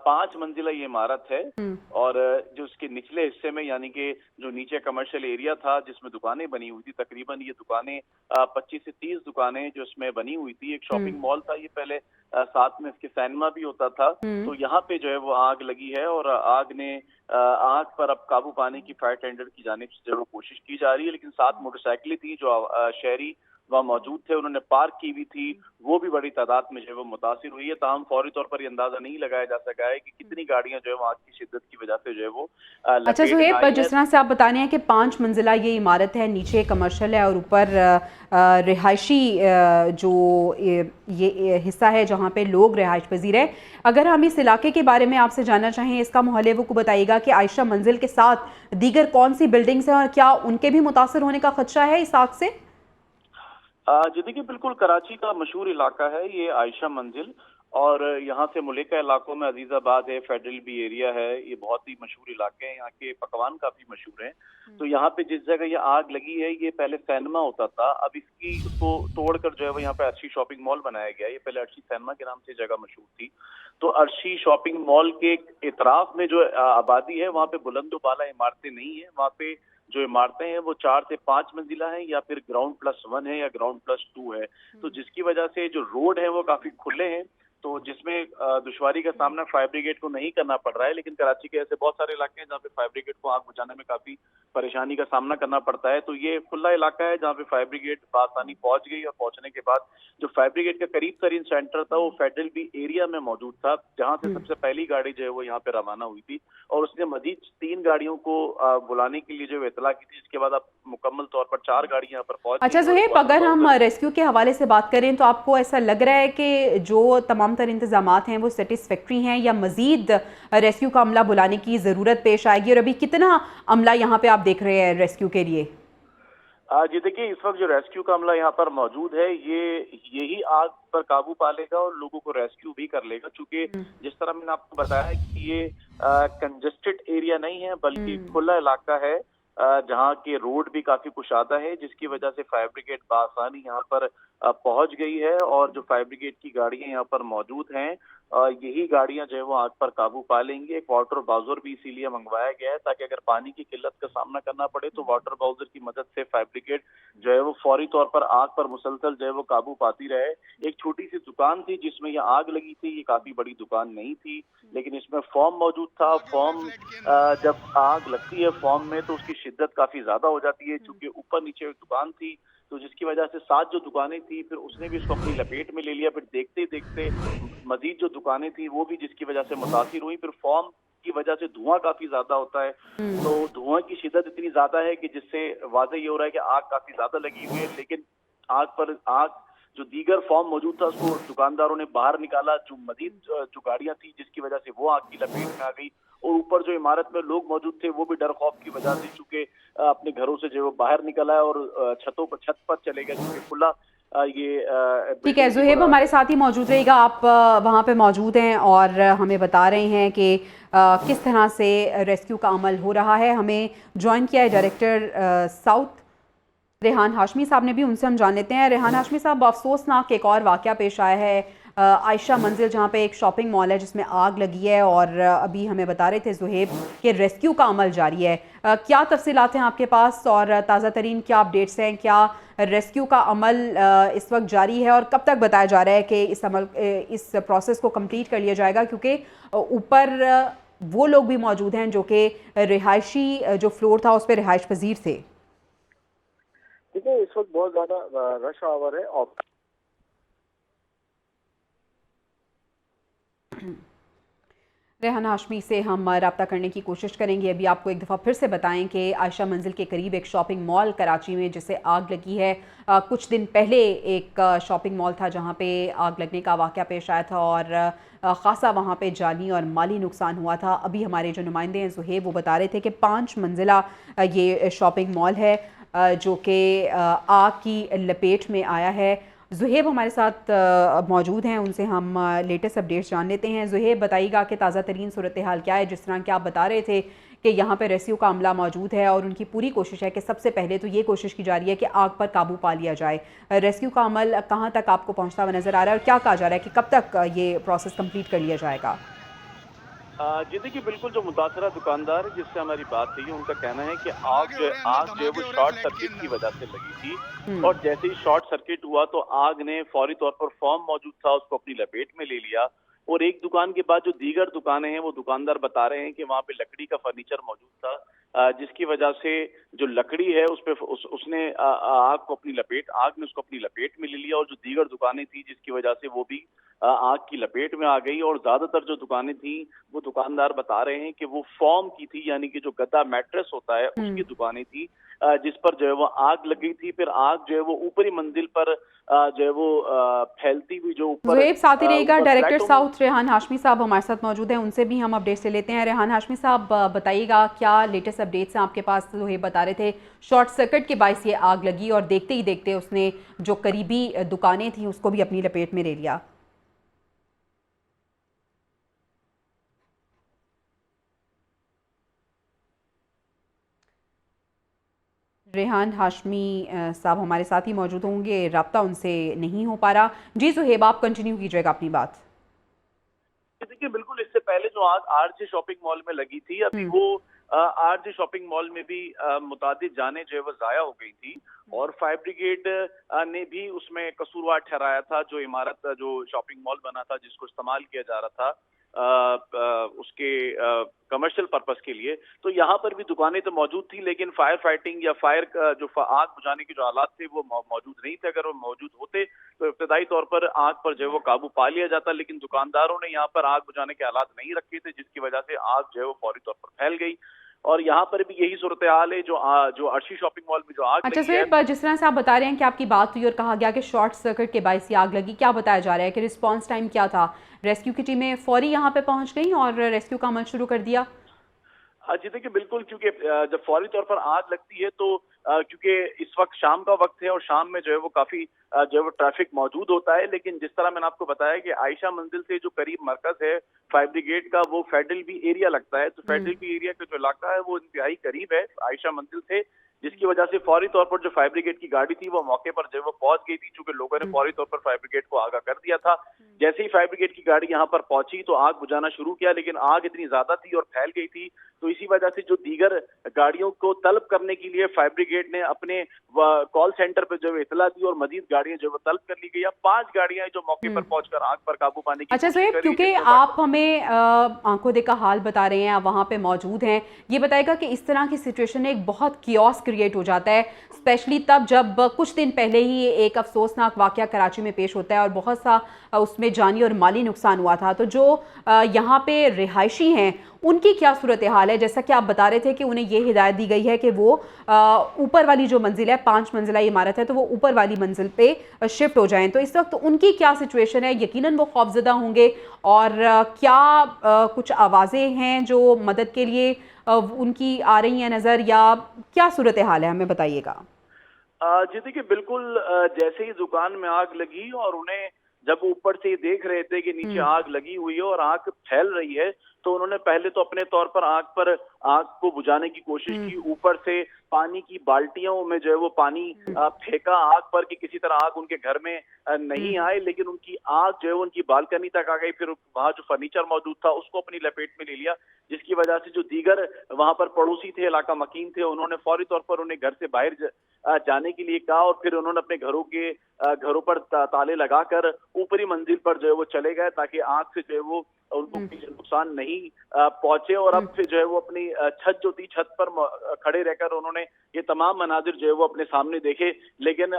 5 मंजिला ये इमारत है और जो उसके निचले हिस्से में, यानी कि जो नीचे कमर्शियल एरिया था जिसमें दुकानें बनी हुई थी, तकरीबन ये दुकानें 25 से 30 दुकानें जो इसमें बनी हुई थी। एक शॉपिंग मॉल था ये पहले, साथ में इसके सिनेमा भी होता था, तो यहाँ पे जो है वो आग लगी है और आग पर अब काबू पाने की फायर टेंडर की जानिब से जो कोशिश की जा रही है, लेकिन 7 मोटरसाइकिलें थी जो शहरी वहाँ मौजूद थे, उन्होंने पार्क की हुई थी, वो भी बड़ी तादाद में जो है वो मुतासिर हुई है। ताहम फौरी तौर पर ये अंदाजा नहीं लगाया जा सका है कि कितनी गाड़ियां जो है वहाँ की शिद्दत की वजह से जो है वो अच्छा ज़ुहैब, जिस तरह से आप बता रहे हैं कि 5 मंजिला ये इमारत है, नीचे कमर्शियल है और ऊपर रिहायशी जो ये हिस्सा है जहाँ पे लोग रिहाइश पजीर है, अगर हम इस इलाके के बारे में आपसे जानना चाहें, इसका मोहल्ले को बताइएगा कि आयशा मंजिल के साथ दीगर कौन सी बिल्डिंग्स हैं और क्या उनके भी मुतासर होने का खदशा है इस आग से? जी देखिए, बिल्कुल कराची का मशहूर इलाका है ये आयशा मंजिल और यहाँ से मुलेका इलाकों में अजीजाबाद है, फेडरल भी एरिया है, ये बहुत ही मशहूर इलाके हैं, यहाँ के पकवान काफी मशहूर हैं। तो यहाँ पे जिस जगह ये आग लगी है, ये पहले सैनमा होता था, अब इसको तोड़कर जो है वो यहाँ पे अर्शी शॉपिंग मॉल बनाया गया है। ये पहले अर्शी सैनमा के नाम से जगह मशहूर थी। तो अर्शी शॉपिंग मॉल के इतराफ में जो आबादी है, वहाँ पे बुलंदोबाला इमारतें नहीं है, वहाँ पे जो इमारतें हैं वो 4 से 5 मंजिला हैं, या फिर ग्राउंड +1 है या ग्राउंड +2 है। तो जिसकी वजह से जो रोड है वो काफी खुले हैं, तो जिसमें दुश्वारी का सामना फायर ब्रिगेड को नहीं करना पड़ रहा है। लेकिन कराची के ऐसे बहुत सारे इलाके हैं जहाँ पे फायर ब्रिगेड को आग बुझाने में काफी परेशानी का सामना करना पड़ता है। तो ये खुला इलाका है जहाँ पे फायर ब्रिगेड बआसानी पहुंच गई, और पहुंचने के बाद जो फायर ब्रिगेड का करीब तरीन सेंटर था वो फेडरल बी एरिया में मौजूद था, जहाँ से सबसे पहली गाड़ी जो है वो यहाँ पे रवाना हुई थी, और उसने मजीद 3 गाड़ियों को बुलाने के लिए जो इतला की थी, जिसके बाद अब मुकम्मल तौर पर 4 गाड़ी यहाँ पर पहुंच। अच्छा ज़ुहैब, अगर हम रेस्क्यू के हवाले से बात करें तो आपको ऐसा लग रहा है कि जो तमाम तर इंतजामात हैं वो सेटिस्फैक्ट्री हैं, या मजीद रेस्क्यू का अमला बुलाने की ज़रूरत पेश आएगी? और अभी कितना अमला यहाँ पे आप देख रहे हैं रेस्क्यू के लिए? जी देखिए, इस वक्त जो रेस्क्यू का अमला यहाँ पर मौजूद है, यही आग पर काबू पा लेगा और लोगों को रेस्क्यू भी कर लेगा। चूंकि जिस तरह मैंने आपको बताया कि ये कंजेस्टेड एरिया नहीं है, बल्कि खुला इलाका है जहाँ के रोड भी काफी कुशादा है, जिसकी वजह से फायर ब्रिगेड बआसानी यहाँ पर पहुंच गई है, और जो फायर ब्रिगेड की गाड़ियां यहाँ पर मौजूद हैं, यही गाड़ियां जो है वो आग पर काबू पा लेंगी। एक वाटर बाउजर भी इसीलिए मंगवाया गया है ताकि अगर पानी की किल्लत का सामना करना पड़े तो वाटर बाउजर की मदद से फायर ब्रिगेड जो है वो फौरी तौर पर आग पर मुसलसल जो है वो काबू पाती रहे। एक छोटी सी दुकान थी जिसमें ये आग लगी थी, ये काफी बड़ी दुकान नहीं थी, लेकिन इसमें फॉर्म मौजूद था। फॉर्म जब आग लगती है फॉर्म में तो उसकी शिद्दत काफी ज्यादा हो जाती है, चूंकि ऊपर नीचे एक दुकान थी, तो जिसकी वजह से 7 जो दुकानें थी फिर उसने भी इसको अपनी लपेट में ले लिया। फिर देखते ही देखते मजीद जो दुकानें थी वो भी जिसकी वजह से मुतासिर हुई। फिर फॉर्म की वजह से धुआं काफी ज्यादा होता है, तो धुआं की शिद्दत इतनी ज्यादा है कि जिससे वाज़ेह ये हो रहा है कि आग काफी ज्यादा लगी हुई है। लेकिन आग जो दीगर फॉर्म मौजूद था उसको दुकानदारों ने बाहर निकाला, जो मजीद जो गाड़ियां थी जिसकी वजह से वो आग की लपेट में आ गई। और ऊपर जो इमारत में लोग मौजूद थे वो भी डर खौफ की वजह से चूंकि अपने घरों से जो बाहर निकल आए और छत पर चले गए, क्योंकि खुला ये। ठीक है ज़ुहैब, हमारे साथ ही मौजूद रहेगा। आप वहाँ पे मौजूद हैं और हमें बता रहे हैं कि किस तरह से रेस्क्यू का अमल हो रहा है। हमें ज्वाइन किया है डायरेक्टर साउथ रेहान हाशमी साहब ने भी, उनसे हम जान लेते हैं। रेहान हाशमी साहब, अफसोसनाक एक और वाक़या पेश आया है आयशा मंजिल, जहाँ पे एक शॉपिंग मॉल है जिसमें आग लगी है, और अभी हमें बता रहे थे ज़ुहैब कि रेस्क्यू का अमल जारी है। क्या तफसीलात हैं आपके पास और ताज़ा तरीन क्या अपडेट्स हैं? क्या रेस्क्यू का अमल इस वक्त जारी है और कब तक बताया जा रहा है कि इस प्रोसेस को कंप्लीट कर लिया जाएगा? क्योंकि ऊपर वो लोग भी मौजूद हैं जो कि रिहायशी जो फ्लोर था उस पर रिहाइश पजीर थे। देखिए, इस वक्त बहुत ज्यादा रश आवर है और रेहान हाशमी से हम रब्ता करने की कोशिश करेंगे। अभी आपको एक दफ़ा फिर से बताएं कि आयशा मंजिल के करीब एक शॉपिंग मॉल कराची में जिसे आग लगी है। कुछ दिन पहले एक शॉपिंग मॉल था जहां पे आग लगने का वाक़या पेश आया था और ख़ासा वहां पे जानी और माली नुकसान हुआ था। अभी हमारे जो नुमाइंदे हैं ज़ुहैब, वो बता रहे थे कि 5 मंजिला ये शॉपिंग मॉल है जो कि आग की लपेट में आया है। ज़ुहैब हमारे साथ मौजूद हैं, उनसे हम लेटेस्ट अपडेट्स जान लेते हैं। ज़ुहैब, बताइएगा कि ताज़ा तरीन सूरत हाल क्या है? जिस तरह कि आप बता रहे थे कि यहाँ पे रेस्क्यू का अमला मौजूद है और उनकी पूरी कोशिश है कि सबसे पहले तो ये कोशिश की जा रही है कि आग पर काबू पा लिया जाए। रेस्क्यू का अमल कहाँ तक आपको पहुँचता हुआ नज़र आ रहा है और क्या कहा जा रहा है कि कब तक ये प्रोसेस कम्प्लीट कर लिया जाएगा? जी देखिए, बिल्कुल जो मुतासरा दुकानदार जिससे हमारी बात हुई, उनका कहना है कि आग जो है वो शॉर्ट सर्किट की वजह से लगी थी, और जैसे ही शॉर्ट सर्किट हुआ तो आग ने फौरी तौर पर फॉर्म मौजूद था उसको अपनी लपेट में ले लिया। और एक दुकान के बाद जो दीगर दुकानें हैं वो दुकानदार बता रहे हैं कि वहाँ पे लकड़ी का फर्नीचर मौजूद था, जिसकी वजह से जो लकड़ी है उस पे उसने आग ने उसको अपनी लपेट में ले लिया। और जो दीगर दुकानें थी जिसकी वजह से वो भी आग की लपेट में आ गई। और ज्यादातर जो दुकानें थी वो दुकानदार बता रहे हैं कि वो फॉर्म की थी, यानी कि जो गद्दा मैट्रेस होता है उसकी दुकानें थी, जिस पर जो है वो आग लगी थी। फिर आग जो है वो ऊपरी मंजिल पर जो है वो फैलती हुई जो ऊपर। ज़ुहैब साथ ही रहेगा, डायरेक्टर साउथ रेहान हाशमी साहब हमारे साथ मौजूद हैं, उनसे भी हम अपडेट्स ले लेते हैं। रेहान हाशमी साहब, बताइएगा क्या लेटेस्ट अपडेट्स हैं आपके पास? ज़ुहैब बता रहे थे शॉर्ट सर्किट के बायस ये आग लगी और देखते ही देखते उसने जो करीबी दुकानें थी उसको भी अपनी लपेट में ले लिया। रेहान हाशमी साहब हमारे साथ ही मौजूद होंगे, रब्ता उनसे नहीं हो पा रहा। जी सुहेब, आप कंटिन्यू कीजिएगा अपनी बात। देखिए बिल्कुल, इससे पहले जो आग आरजे शॉपिंग मॉल में लगी थी, अभी वो आरजे शॉपिंग मॉल में भी मुतादिद जानें जो है वो जाया हो गई थी और फायर ब्रिगेड ने भी उसमें कसूरवार ठहराया था। जो इमारत, जो शॉपिंग मॉल बना था जिसको इस्तेमाल किया जा रहा था उसके कमर्शियल पर्पस के लिए, तो यहाँ पर भी दुकानें तो मौजूद थी, लेकिन फायर फाइटिंग या फायर जो आग बुझाने के जो आलात थे वो मौजूद नहीं थे। अगर वो मौजूद होते तो इब्तदाई तौर पर आग पर जो है वो काबू पा लिया जाता, लेकिन दुकानदारों ने यहाँ पर आग बुझाने के आलात नहीं रखे थे, जिसकी वजह से आग जो है वो फौरी तौर पर फैल गई। और यहाँ पर भी यही सूरत हाल है जो अर्शी शॉपिंग मॉल में जो आग अच्छा लगी है। सुहेब, जिस तरह से आप बता रहे हैं कि आपकी बात हुई और कहा गया कि शॉर्ट सर्किट के बायस से आग लगी, क्या बताया जा रहा है कि रिस्पांस टाइम क्या था? रेस्क्यू की टीमें फौरी यहाँ पे पहुंच गई और रेस्क्यू का अमल शुरू कर दिया? जी देखिए बिल्कुल, क्योंकि जब फौरी तौर पर आग लगती है तो क्योंकि इस वक्त शाम का वक्त है और शाम में जो है वो काफी जो है वो ट्रैफिक मौजूद होता है, लेकिन जिस तरह मैंने आपको बताया कि आयशा मंजिल से जो करीब मरकज है फायर ब्रिगेड का, वो फेडरल बी एरिया लगता है, तो फेडरल बी एरिया का जो इलाका है वो इंतहाई करीब है आयशा मंजिल से, जिसकी वजह से फौरी तौर पर जो फायर ब्रिगेड की गाड़ी थी वो मौके पर जो है वो पहुंच गई थी, चूंकि लोगों ने फौरी तौर पर फायर ब्रिगेड को आगाह कर दिया था। जैसे ही फायर ब्रिगेड की गाड़ी यहाँ पर पहुंची तो आग बुझाना शुरू किया, लेकिन आग इतनी ज्यादा थी और फैल गई थी, तो इसी वजह से जो दीगर गाड़ियों को तलब करने के लिए फायर ब्रिगेड ने अपने कॉल सेंटर पर जो है इतला दी और मजीद गाड़ियां जो है तलब कर ली गई। अब 5 गाड़ियां जो मौके पर पहुंचकर आग पर काबू पाने की अच्छा कोशिश सुहेब, कर रही क्योंकि थी। आप हमें आंखों देखा हाल बता रहे हैं, आप वहाँ पे मौजूद हैं, ये बताएगा कि इस तरह की सिचुएशन में एक बहुत कियोस क्रिएट हो जाता है, स्पेशली तब जब कुछ दिन पहले ही एक अफसोसनाक वाकया कराची में पेश होता है और बहुत सा उसमें जानी और माली नुकसान हुआ था। तो जो यहाँ पे रिहायशी हैं उनकी क्या सूरत हाल है? जैसा कि आप बता रहे थे कि उन्हें ये हिदायत दी गई है कि वो ऊपर वाली जो मंजिल है, 5 मंजिला इमारत है, तो वो ऊपर वाली मंजिल पे शिफ्ट हो जाएं, तो इस वक्त उनकी क्या सिचुएशन है? यकीनन वो खौफजदा होंगे और क्या कुछ आवाज़ें हैं जो मदद के लिए उनकी आ रही हैं नज़र, या क्या सूरत हाल है, हमें बताइएगा। जी देखिए बिल्कुल, जैसे ही दुकान में आग लगी और उन्हें जब ऊपर से देख रहे थे कि नीचे आग लगी हुई है और आग फैल रही है, तो उन्होंने पहले तो अपने तौर पर आग को बुझाने की कोशिश की। ऊपर से पानी की बाल्टियों में जो है वो पानी फेंका आग पर कि किसी तरह आग उनके घर में नहीं आए, लेकिन उनकी आग जो है उनकी बालकनी तक आ गई। फिर वहाँ जो फर्नीचर मौजूद था उसको अपनी लपेट में ले लिया, जिसकी वजह से जो दीगर वहाँ पर पड़ोसी थे, इलाका मकीन थे, उन्होंने फौरी तौर पर उन्हें घर से बाहर जाने के लिए कहा और फिर उन्होंने अपने घरों पर ताले लगाकर ऊपरी मंजिल पर जो है वो चले गए ताकि आग से जो है वो उनको नुकसान नहीं पहुंचे। और अब फिर जो है वो अपनी छत जो थी, छत पर खड़े रहकर उन्होंने ये तमाम मनाजिर जो है वो अपने सामने देखे, लेकिन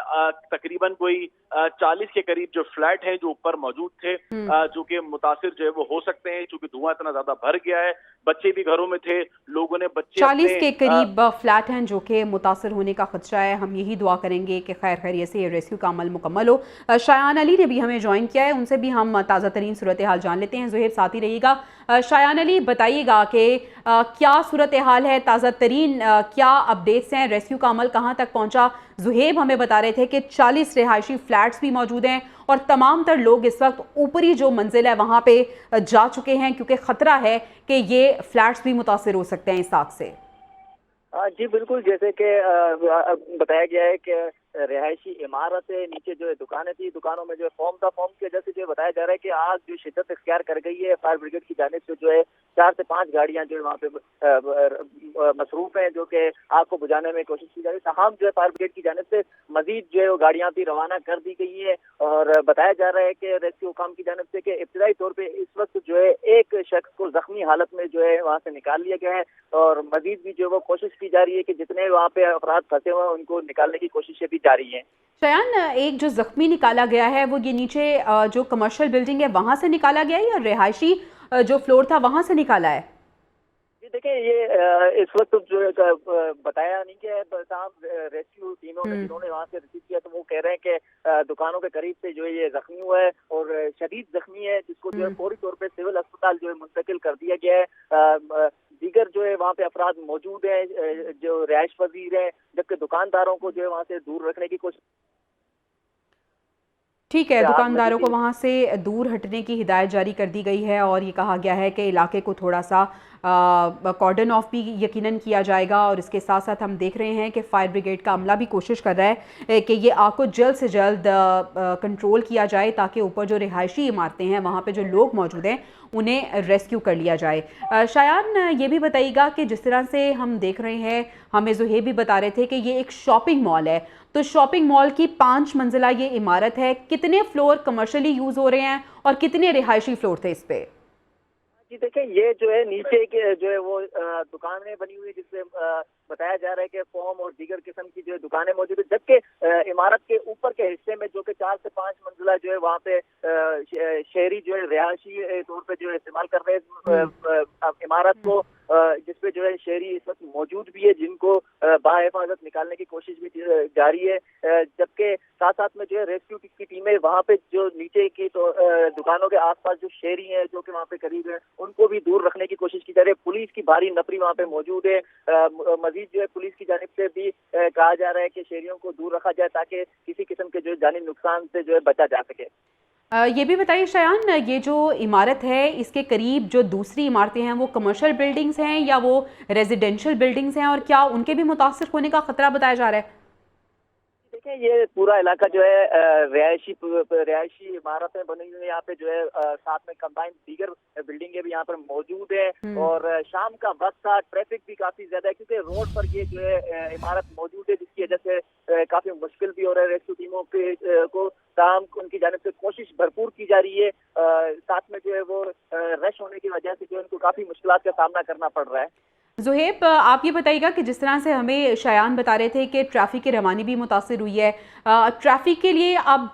तकरीबन कोई 40 के करीब जो फ्लैट हैं जो ऊपर मौजूद थे, जो कि मुतासिर जो है वो हो सकते हैं, क्योंकि धुआं इतना ज्यादा भर गया है। बच्चे भी घरों में थे, लोगों ने बच्चे 40 के करीब फ्लैट हैं जो कि मुतासर होने का खदशा है। हम यही दुआ करेंगे कि खैर खैरियत से ये रेस्क्यू का अमल मुकम्मल हो। शायान अली ने भी हमें ज्वाइन किया है, उनसे भी हम ताज़ा तरीन सूरत हाल जान लेते हैं। ज़ुहैब साथ ही रहिएगा। शायान अली, बताइएगा कि क्या सूरत हाल है, ताज़ा तरीन क्या अपडेट्स हैं, रेस्क्यू का अमल कहाँ तक पहुँचा? ज़ुहैब हमें बता रहे थे कि 40 रिहायशी फ्लैट्स भी मौजूद हैं और तमाम तर लोग इस वक्त ऊपरी जो मंजिल है वहाँ पे जा चुके हैं, क्योंकि ख़तरा है कि ये फ्लैट्स भी मुतासिर हो सकते हैं इस आग से। जी बिल्कुल, जैसे कि बताया गया है कि रिहायशी इमारत है, नीचे जो है दुकानें थी, दुकानों में जो है फॉर्म था, फॉर्म की वजह से जो है बताया जा रहा है कि आग जो शिद्दत इख्तियार कर गई है। फायर ब्रिगेड की जानिब से जो है 4 से 5 गाड़ियां जो है वहाँ पे मसरूफ हैं, जो कि आग को बुझाने में कोशिश की जा रही है। तमाम जो है फायर ब्रिगेड की जानिब से मजीद जो है वो गाड़ियां भी रवाना कर दी गई है और बताया जा रहा है कि रेस्क्यू हुकाम की जानिब से कि इब्तिदाई तौर पर इस वक्त जो है एक शख्स को जख्मी हालत में जो है वहाँ से निकाल लिया गया है और मजीद भी जो है वो कोशिश की जा रही है कि जितने वहाँ पे अफराद फंसे हुए हैं उनको निकालने की कोशिशें भी जारी है। शयान, एक जो जख्मी निकाला गया है वो ये नीचे जो कमर्शियल बिल्डिंग है वहां से निकाला गया है या रिहायशी जो फ्लोर था वहां से निकाला है? जी देखिए, ये इस वक्त जो बताया नहीं कि तमाम रेस्क्यू टीमों ने जिन्होंने वहाँ से रिसीव किया तो वो कह रहे हैं कि दुकानों के करीब से जो है ये जख्मी हुआ है और शदीद जख्मी है, जिसको जो है फौरी तौर पे सिविल अस्पताल जो है मुंतकिल कर दिया गया है। दीगर जो है वहाँ पे अफराद मौजूद हैं जो रिहाइश पजीर है, जबकि दुकानदारों को जो है वहाँ से दूर रखने की कोशिश। ठीक है, दुकानदारों को वहाँ से दूर हटने की हिदायत जारी कर दी गई है और ये कहा गया है कि इलाके को थोड़ा सा कॉर्डन ऑफ भी यकीनन किया जाएगा और इसके साथ साथ हम देख रहे हैं कि फायर ब्रिगेड का अमला भी कोशिश कर रहा है कि ये आग को जल्द से जल्द कंट्रोल किया जाए ताकि ऊपर जो रिहायशी इमारतें हैं वहाँ पे जो लोग मौजूद हैं उन्हें रेस्क्यू कर लिया जाए। शायान, ये भी बताइएगा कि जिस तरह से हम देख रहे हैं, हमें ज़ुहैब भी बता रहे थे कि ये एक शॉपिंग मॉल है, तो शॉपिंग मॉल की 5 मंजिला ये इमारत है, कितने फ्लोर कमर्शियली यूज़ हो रहे हैं और कितने रिहायशी फ्लोर थे इस पे? जी देखिए, ये जो है नीचे के जो है वो दुकानें बनी हुई है जिससे बताया जा रहा है कि फोम और दीगर किस्म की जो है दुकानें मौजूद है, जबकि इमारत के ऊपर के हिस्से में जो कि 4 से 5 मंजिला जो है वहाँ पे शहरी जो है रिहायशी तौर पे जो है इस्तेमाल कर रहे हैं इमारत को, जिसपे जो है शहरी इस वक्त मौजूद भी है जिनको बाहिफाजत निकालने की कोशिश भी जारी है, जबकि साथ साथ में जो है रेस्क्यू की टीमें वहाँ पे जो नीचे की तो दुकानों के आसपास जो शहरी हैं जो कि वहाँ पे करीब है उनको भी दूर रखने की कोशिश की जा रही है। पुलिस की भारी नफरी वहाँ पे मौजूद है। मजीद जो है पुलिस की जानिब से भी कहा जा रहा है कि शहरियों को दूर रखा जाए ताकि किसी किस्म के जो है जानी नुकसान से जो है बचा जा सके। ये भी बताइए शायान, ये जो इमारत है इसके करीब जो दूसरी इमारतें हैं वो कमर्शियल बिल्डिंग्स हैं या वो रेजिडेंशियल बिल्डिंग्स हैं और क्या उनके भी मुतासिर होने का खतरा बताया जा रहा है? देखिए, ये पूरा इलाका जो है रिहायशी इमारतें बनी हुई है। यहाँ पे जो है साथ में कंबाइंड दीगर बिल्डिंगें भी यहाँ पर मौजूद है और शाम का वक्त था, ट्रैफिक भी काफी ज्यादा है क्योंकि रोड पर ये जो है इमारत मौजूद है जिसकी वजह से काफी मुश्किल भी हो रहा है रेस्क्यू टीमों को। तमाम उनकी जानिब से कोशिश भरपूर की जा रही है। साथ में जो है वो रश होने की वजह से जो उनको काफी मुश्किलात का सामना करना पड़ रहा है। ज़ुहैब, आप ये बताइएगा कि जिस तरह से हमें शायान बता रहे थे कि ट्रैफिक की रवानी भी मुतासिर हुई है, ट्रैफिक के लिए अब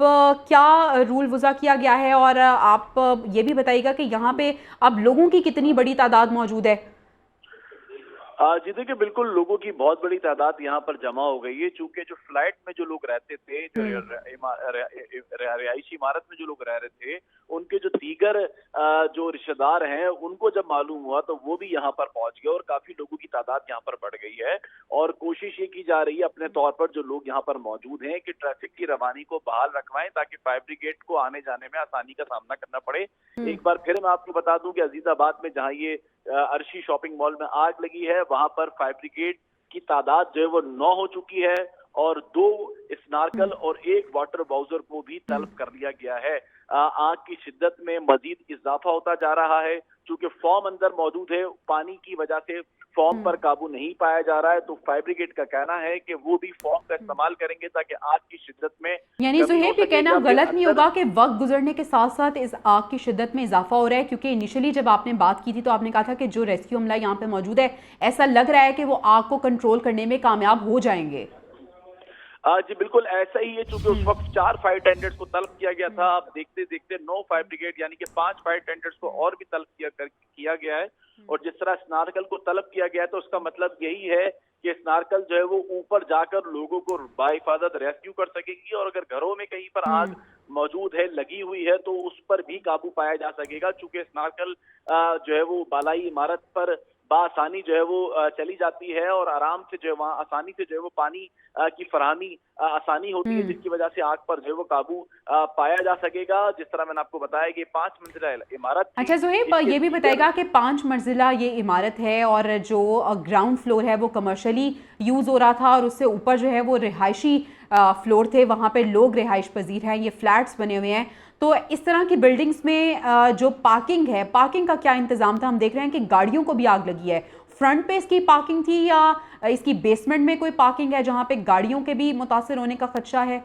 क्या रूल वज़ा किया गया है और आप ये भी बताइएगा कि यहाँ पे अब लोगों की कितनी बड़ी तादाद मौजूद है? जी देखिए, बिल्कुल लोगों की बहुत बड़ी तादाद यहाँ पर जमा हो गई है, चूंकि जो फ्लैट में जो लोग रहते थे, जो रिहायशी इमारत में जो लोग रह रहे थे, उनके जो दीगर जो रिश्तेदार हैं उनको जब मालूम हुआ तो वो भी यहाँ पर पहुंच गए और काफी लोगों की तादाद यहाँ पर बढ़ गई है। और कोशिश ये की जा रही है अपने तौर पर जो लोग यहाँ पर मौजूद हैं कि ट्रैफिक की रवानी को बहाल रखवाएं ताकि फायर ब्रिगेड को आने जाने में आसानी का सामना करना पड़े। एक बार फिर मैं आपको बता दूं कि अजीजाबाद में जहाँ ये अर्शी शॉपिंग मॉल में आग लगी है वहां पर फायर ब्रिगेड की तादाद जो है वो 9 हो चुकी है और 2 स्नार्कल और 1 वाटर बाउजर को भी तलब कर लिया गया है। आग की शिद्दत में मजीद इजाफा होता जा रहा है क्योंकि फॉर्म अंदर मौजूद है, पानी की वजह से फॉर्म पर काबू नहीं पाया जा रहा है, तो फायर ब्रिगेड का कहना है कि वो भी फॉर्म का इस्तेमाल करेंगे ताकि आग की शिद्दत में, यानी ज़ुहैब ये कहना गलत नहीं होगा कि वक्त गुजरने के साथ साथ इस आग की शिद्दत में इजाफा हो रहा है, क्योंकि इनिशियली जब आपने बात की थी तो आपने कहा था कि जो रेस्क्यू अमला यहाँ पे मौजूद है ऐसा लग रहा है कि वो आग को कंट्रोल करने में कामयाब हो जाएंगे। जी बिल्कुल ऐसा ही है, चूंकि उस वक्त 4 फायर टेंडर्स को तलब किया गया था। अब देखते देखते 9 फायर ब्रिगेड यानी कि 5 फायर टेंडर्स को और भी तलब किया गया है और जिस तरह स्नार्कल को तलब किया गया है तो उसका मतलब यही है कि स्नार्कल जो है वो ऊपर जाकर लोगों को बाहिफाजत रेस्क्यू कर सकेगी और अगर घरों में कहीं पर आग मौजूद है, लगी हुई है, तो उस पर भी काबू पाया जा सकेगा। चूंकि स्नार्कल जो है वो बालाई इमारत पर बासानी जो है वो चली जाती है और आराम से जो है वहाँ आसानी से जो है वो पानी की फरहमी आसानी होती है, जिसकी वजह से आग पर जो है वो काबू पाया जा सकेगा। जिस तरह मैंने आपको बताया कि 5 मंजिला इमारत। अच्छा ज़ुहैब, ये भी बताएगा कि 5 मंजिला ये इमारत है और जो ग्राउंड फ्लोर है वो कमर्शियली यूज़ हो रहा था और उससे ऊपर जो है वो रिहायशी फ्लोर थे, वहाँ पे लोग रिहाइश पजीर हैं, ये फ्लैट्स बने हुए हैं। तो इस तरह की बिल्डिंग्स में जो पार्किंग है, पार्किंग का क्या इंतजाम था? हम देख रहे हैं कि गाड़ियों को भी आग लगी है, फ्रंट पे इसकी पार्किंग थी या इसकी बेसमेंट में कोई पार्किंग है जहां पे गाड़ियों के भी मुतासिर होने का खदशा है?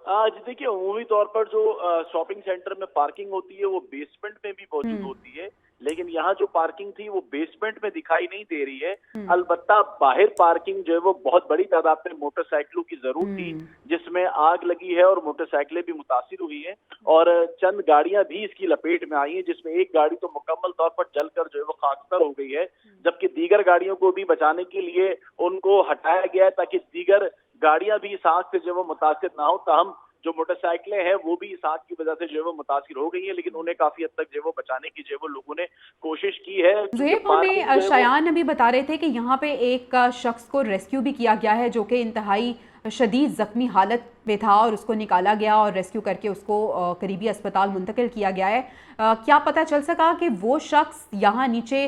जी देखिए, अमूमी तौर पर जो शॉपिंग सेंटर में पार्किंग होती है वो बेसमेंट में भी मौजूद होती है, लेकिन यहाँ जो पार्किंग थी वो बेसमेंट में दिखाई नहीं दे रही है। अलबत्ता बाहर पार्किंग जो है वो बहुत बड़ी तादाद में मोटरसाइकिलों की जरूर थी जिसमें आग लगी है और मोटरसाइकिलें भी मुतासिर हुई हैं और चंद गाड़ियां भी इसकी लपेट में आई हैं, जिसमें एक गाड़ी तो मुकम्मल तौर पर जलकर जो है वो खाकसर हो गई है, जबकि दीगर गाड़ियों को भी बचाने के लिए उनको हटाया गया है ताकि दीगर गाड़ियां भी इस आग से जो वो मुतासिर ना हो। ताहम जो मोटरसाइकिलें हैं वो भी इस आग की वजह से जो है वो मुतासिर हो गई है, लेकिन उन्हें काफी हद तक जो है वो बचाने की जो है वो लोगों ने कोशिश की है। ज़ुहैब, हमें शायान अभी बता रहे थे कि यहाँ पे एक शख्स को रेस्क्यू भी किया गया है जो कि इंतहाई शदीद ज़ख्मी हालत में था और उसको निकाला गया और रेस्क्यू करके उसको करीबी अस्पताल मुंतकिल किया गया है। क्या पता चल सका कि वो शख्स यहाँ नीचे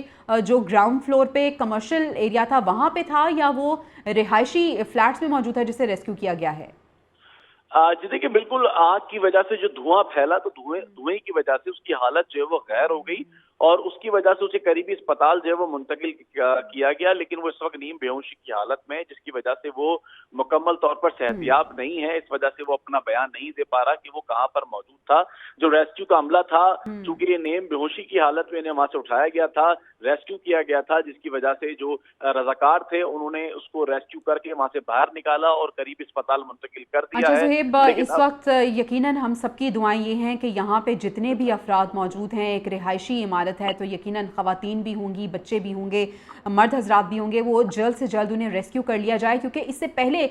जो ग्राउंड फ्लोर पे कमर्शियल एरिया था वहाँ पे था या वो रिहायशी फ्लैट्स में मौजूद है जिसे रेस्क्यू किया गया है? जी देखिए, बिल्कुल आग की वजह से जो धुआं फैला तो धुएं की वजह से उसकी हालत जो है वो गैर हो गई और उसकी वजह से उसे करीबी अस्पताल जो है वो मुंतकिल किया गया, लेकिन वो इस वक्त नीम बेहोशी की हालत में है, जिसकी वजह से वो मुकम्मल तौर पर सेहतियाब नहीं है। इस वजह से वो अपना बयान नहीं दे पा रहा कि वो कहाँ पर मौजूद था। जो रेस्क्यू का अमला था, चूंकि ये नीम बेहोशी की हालत में इन्हें वहां से उठाया गया था, रेस्क्यू किया गया था, जिसकी वजह से जो रजाकार थे उन्होंने उसको रेस्क्यू करके वहां से बाहर निकाला और करीबी अस्पताल मुंतकिल कर दिया है। ज़ुहैब, इस वक्त यकीनन हम सबकी दुआएं ये हैं कि यहाँ पे जितने भी अफराद मौजूद हैं, एक रिहायशी इमारत है तो यकीनन ख़वातीन भी होंगी, बच्चे भी होंगे, मर्द हजरात भी होंगे, वो जल्द से जल्द उन्हें रेस्क्यू कर लिया जाए, क्योंकि इससे पहले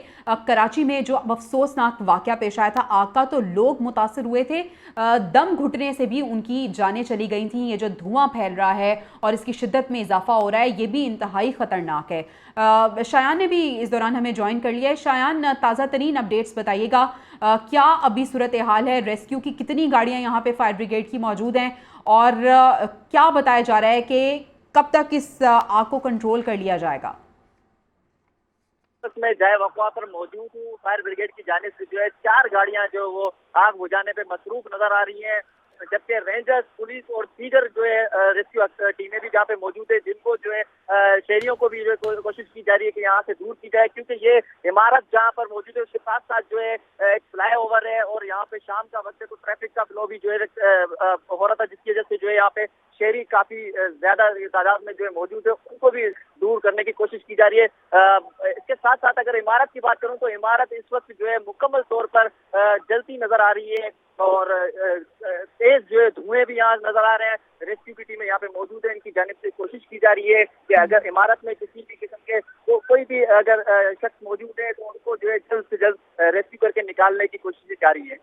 कराची में जो अफसोसनाक वाक़या पेश आया था आग का, तो लोग मुतासर हुए थे, दम घुटने से भी उनकी जानें चली गई थी। ये जो धुआं फैल रहा है और इसकी शिद्दत में इजाफा हो रहा है, ये भी इंतहाई ख़तरनाक है। शायान ने भी इस दौरान हमें ज्वाइन कर लिया है। शायान, ताज़ा तरीन अपडेट्स बताइएगा, क्या अभी सूरत हाल है, रेस्क्यू की कितनी गाड़ियाँ यहाँ पे फायर ब्रिगेड की मौजूद हैं और क्या बताया जा रहा है कि कब तक इस आग को कंट्रोल कर लिया जाएगा? मैं जाए वक़्वा पर मौजूद हूँ। फायर ब्रिगेड की जानिब से जो है 4 गाड़ियां जो वो आग बुझाने पे मसरूफ नजर आ रही हैं, जबकि रेंजर्स, पुलिस और दीगर जो है रेस्क्यू टीमें भी जहाँ पे मौजूद है, जिनको जो है शहरियों को भी जो है कोशिश की जा रही है कि यहाँ से दूर की जाए, क्योंकि ये इमारत जहाँ पर मौजूद है उसके साथ साथ जो है एक फ्लाईओवर है और यहाँ पे शाम का वक्त है तो ट्रैफिक का फ्लो भी जो है हो रहा था, जिसकी वजह से जो है यहाँ पे शहरी काफी ज्यादा तादाद में जो है मौजूद है, उनको भी दूर करने की कोशिश की जा रही है। इसके साथ साथ अगर इमारत की बात करूं तो इमारत इस वक्त जो है मुकम्मल तौर पर जलती नजर आ रही है और तेज जो है धुएं भी यहाँ नजर आ रहे हैं। रेस्क्यू की टीमें यहाँ पे मौजूद है, इनकी जानिब से कोशिश की जा रही है कि अगर इमारत में किसी भी किस्म के कोई भी अगर शख्स मौजूद है तो उनको जो है जल्द से जल्द रेस्क्यू करके निकालने की कोशिश जारी है।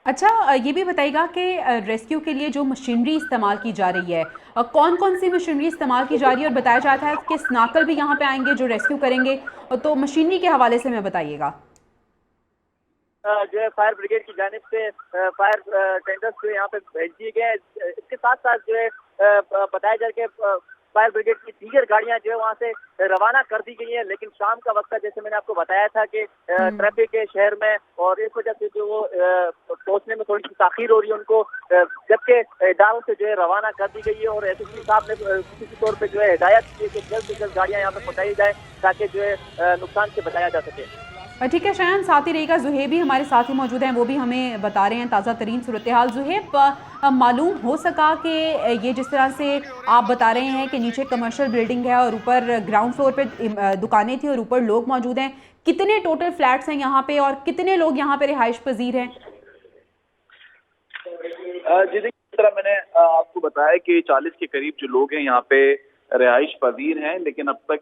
अच्छा, ये भी बताइएगा कि रेस्क्यू के लिए जो मशीनरी इस्तेमाल की जा रही है, कौन कौन सी मशीनरी इस्तेमाल की जा रही है, और बताया जाता है कि स्नाकल भी यहाँ पे आएंगे जो रेस्क्यू करेंगे, तो मशीनरी के हवाले से हमें बताइएगा। जो है फायर ब्रिगेड की जानिब से फायर टेंडर्स जो यहाँ पे भेज दिए गए हैं। इसके साथ साथ जो है बताया जाए कि फायर ब्रिगेड की दीगर गाड़ियां जो है वहाँ से रवाना कर दी गई है, लेकिन शाम का वक्त जैसे मैंने आपको बताया था कि ट्रैफिक है शहर में और इस वजह से जो वो पहुंचने में थोड़ी सी ताखीर हो रही है उनको, जबकि इदारों से जो है रवाना कर दी गई है और एसएसपी साहब ने किसी तौर पर जो है हिदायत की है कि जल्द से जल्द गाड़ियाँ यहाँ पे पहुँचाई जाए ताकि जो है नुकसान से बचाया जा सके। ठीक है शायान, साथ ही रहेगा। ज़ुहैब भी हमारे साथ ही मौजूद हैं, वो भी हमें बता रहे हैं ताज़ा तरीन सूरत हाल। ज़ुहैब, मालूम हो सका कि ये जिस तरह से आप बता रहे हैं कि नीचे कमर्शियल बिल्डिंग है और ऊपर ग्राउंड फ्लोर पे दुकानें थी और ऊपर लोग मौजूद हैं, कितने टोटल फ्लैट्स हैं यहाँ पे और कितने लोग यहाँ पे रिहाइश पजीर हैं? जी देखिए, जिस तरह मैंने आपको बताया कि 40 के करीब जो लोग हैं यहाँ पे रिहाइश पजीर हैं, लेकिन अब तक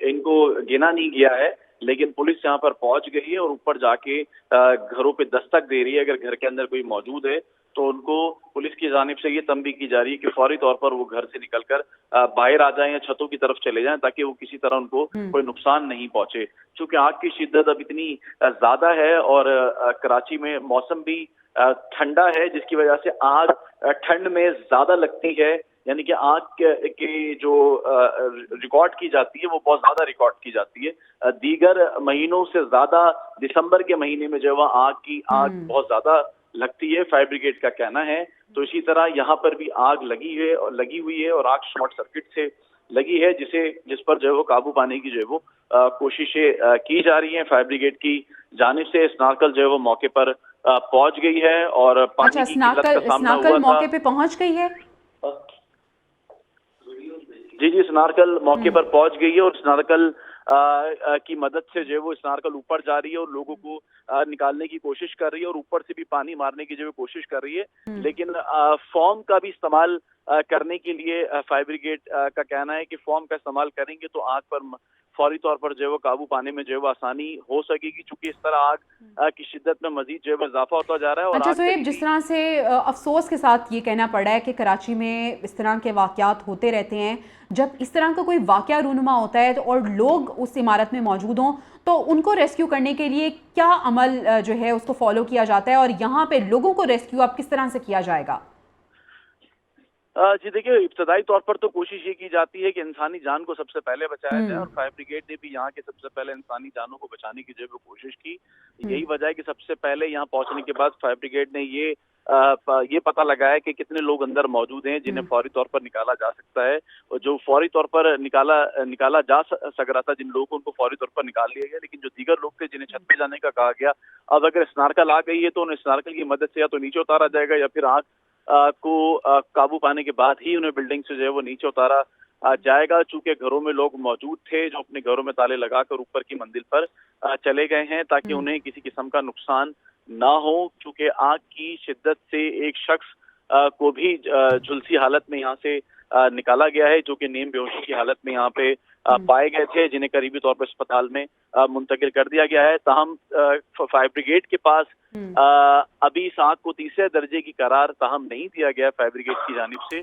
इनको गिना नहीं गया है, लेकिन पुलिस यहाँ पर पहुंच गई है और ऊपर जाके घरों पे दस्तक दे रही है। अगर घर के अंदर कोई मौजूद है तो उनको पुलिस की जानिब से ये तंबीह की जा रही है कि फौरी तौर पर वो घर से निकलकर बाहर आ जाएं या छतों की तरफ चले जाएं ताकि वो किसी तरह उनको कोई नुकसान नहीं पहुंचे। क्योंकि आग की शिद्दत अब इतनी ज्यादा है और कराची में मौसम भी ठंडा है, जिसकी वजह से आग ठंड में ज्यादा लगती है, यानी कि आग के जो रिकॉर्ड की जाती है वो बहुत ज्यादा रिकॉर्ड की जाती है। दीगर महीनों से ज्यादा दिसंबर के महीने में जो है आग बहुत ज्यादा लगती है, फायर ब्रिगेड का कहना है। तो इसी तरह यहाँ पर भी आग लगी हुई है और आग शॉर्ट सर्किट से लगी है, जिस पर जो है वो काबू पाने की जो है वो कोशिशें की जा रही हैं। फायर ब्रिगेड की जानिब से स्नार्कल जो है वो मौके पर पहुंच गई है और पानी की किल्लत का सामना हुआ था। मौके पे पहुंच गई है? जी, स्नार्कल मौके पर पहुंच गई है और स्नार्कल की मदद से जो है वो स्नार्कल ऊपर जा रही है और लोगों को निकालने की कोशिश कर रही है और ऊपर से भी पानी मारने की जो है कोशिश कर रही है, लेकिन फोम का भी इस्तेमाल करने के लिए फायर ब्रिगेड का कहना है कि फॉर्म का इस्तेमाल करेंगे तो आग पर फौरी तौर पर जो है वो काबू पाने में जो है वो आसानी हो सकेगी, चूंकि इस तरह आग की शिद्दत में मजीद जो है वो इजाफा होता जा रहा है। और अच्छा सुहेब, जिस तरह से अफसोस के साथ ये कहना पड़ रहा है कि कराची में इस तरह के वाकयात होते रहते हैं, जब इस तरह का कोई वाकया रूनुमा होता है और लोग उस इमारत में मौजूद हों तो उनको रेस्क्यू करने के लिए क्या अमल जो है उसको फॉलो किया जाता है, और यहाँ पे लोगों को रेस्क्यू अब किस तरह से किया जाएगा? जी देखिए, इब्तदाई तौर पर तो कोशिश ये की जाती है कि इंसानी जान को सबसे पहले बचाया जाए, और फायर ब्रिगेड ने भी यहाँ के सबसे पहले इंसानी जानों को बचाने की जो है कोशिश की। यही वजह है कि सबसे पहले यहाँ पहुंचने के बाद फायर ब्रिगेड ने ये पता लगाया कि कितने लोग अंदर मौजूद हैं जिन्हें फौरी तौर पर निकाला जा सकता है, और जो फौरी तौर पर निकाला जा सक रहा था, जिन लोगों को उनको फौरी तौर पर निकाल लिया गया, लेकिन जो दीगर लोग थे जिन्हें छत पे जाने का कहा गया, अब अगर स्नार्कल आ गई है तो उन्हें स्नार्कल की मदद से या तो नीचे उतारा जाएगा या फिर आग को काबू पाने के बाद ही उन्हें बिल्डिंग से जो है वो नीचे उतारा जाएगा। चूंकि घरों में लोग मौजूद थे जो अपने घरों में ताले लगाकर ऊपर की मंजिल पर चले गए हैं ताकि उन्हें किसी किस्म का नुकसान ना हो, चूंकि आग की शिद्दत से एक शख्स को भी झुलसी हालत में यहाँ से निकाला गया है, जो कि नीम बेहोशी की हालत में यहाँ पे पाए गए थे, जिन्हें करीबी तौर पर अस्पताल में मुंतकिल कर दिया गया है। ताहम फायर ब्रिगेड के पास अभी इस आग को तीसरे दर्जे की करार ताहम नहीं दिया गया फायर ब्रिगेड की जानिब से,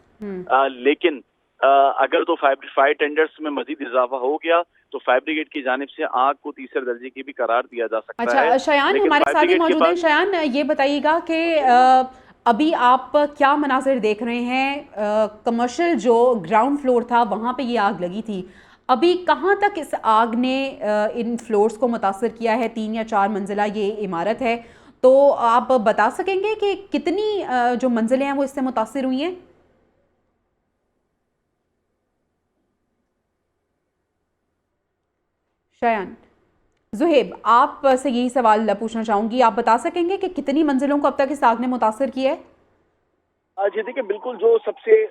लेकिन अगर तो फायर टेंडर्स में मजीद इजाफा हो गया तो फायर ब्रिगेड की जानिब से आग को तीसरे दर्जे की भी करार दिया जा सकता है। अच्छा शयान हमारे साथ ही मौजूद हैं। शयान, ये बताइएगा कि अभी आप क्या मनाजिर देख रहे हैं? कमर्शियल जो ग्राउंड फ्लोर था वहाँ पे ये आग लगी थी, अभी कहाँ तक इस आग ने इन फ्लोर्स को मुतासर किया है? 3 या 4 मंजिला ये इमारत है, तो आप बता सकेंगे कि कितनी जो मंजिलें हैं वो इससे मुतासर हुई हैं? शयान, ज़ुहेब, आप से यही सवाल पूछना चाहूँगी, आप बता सकेंगे कि कितनी मंजिलों को अब तक इस आग ने मुतासर किया है? जी देखिए, बिल्कुल जो सबसे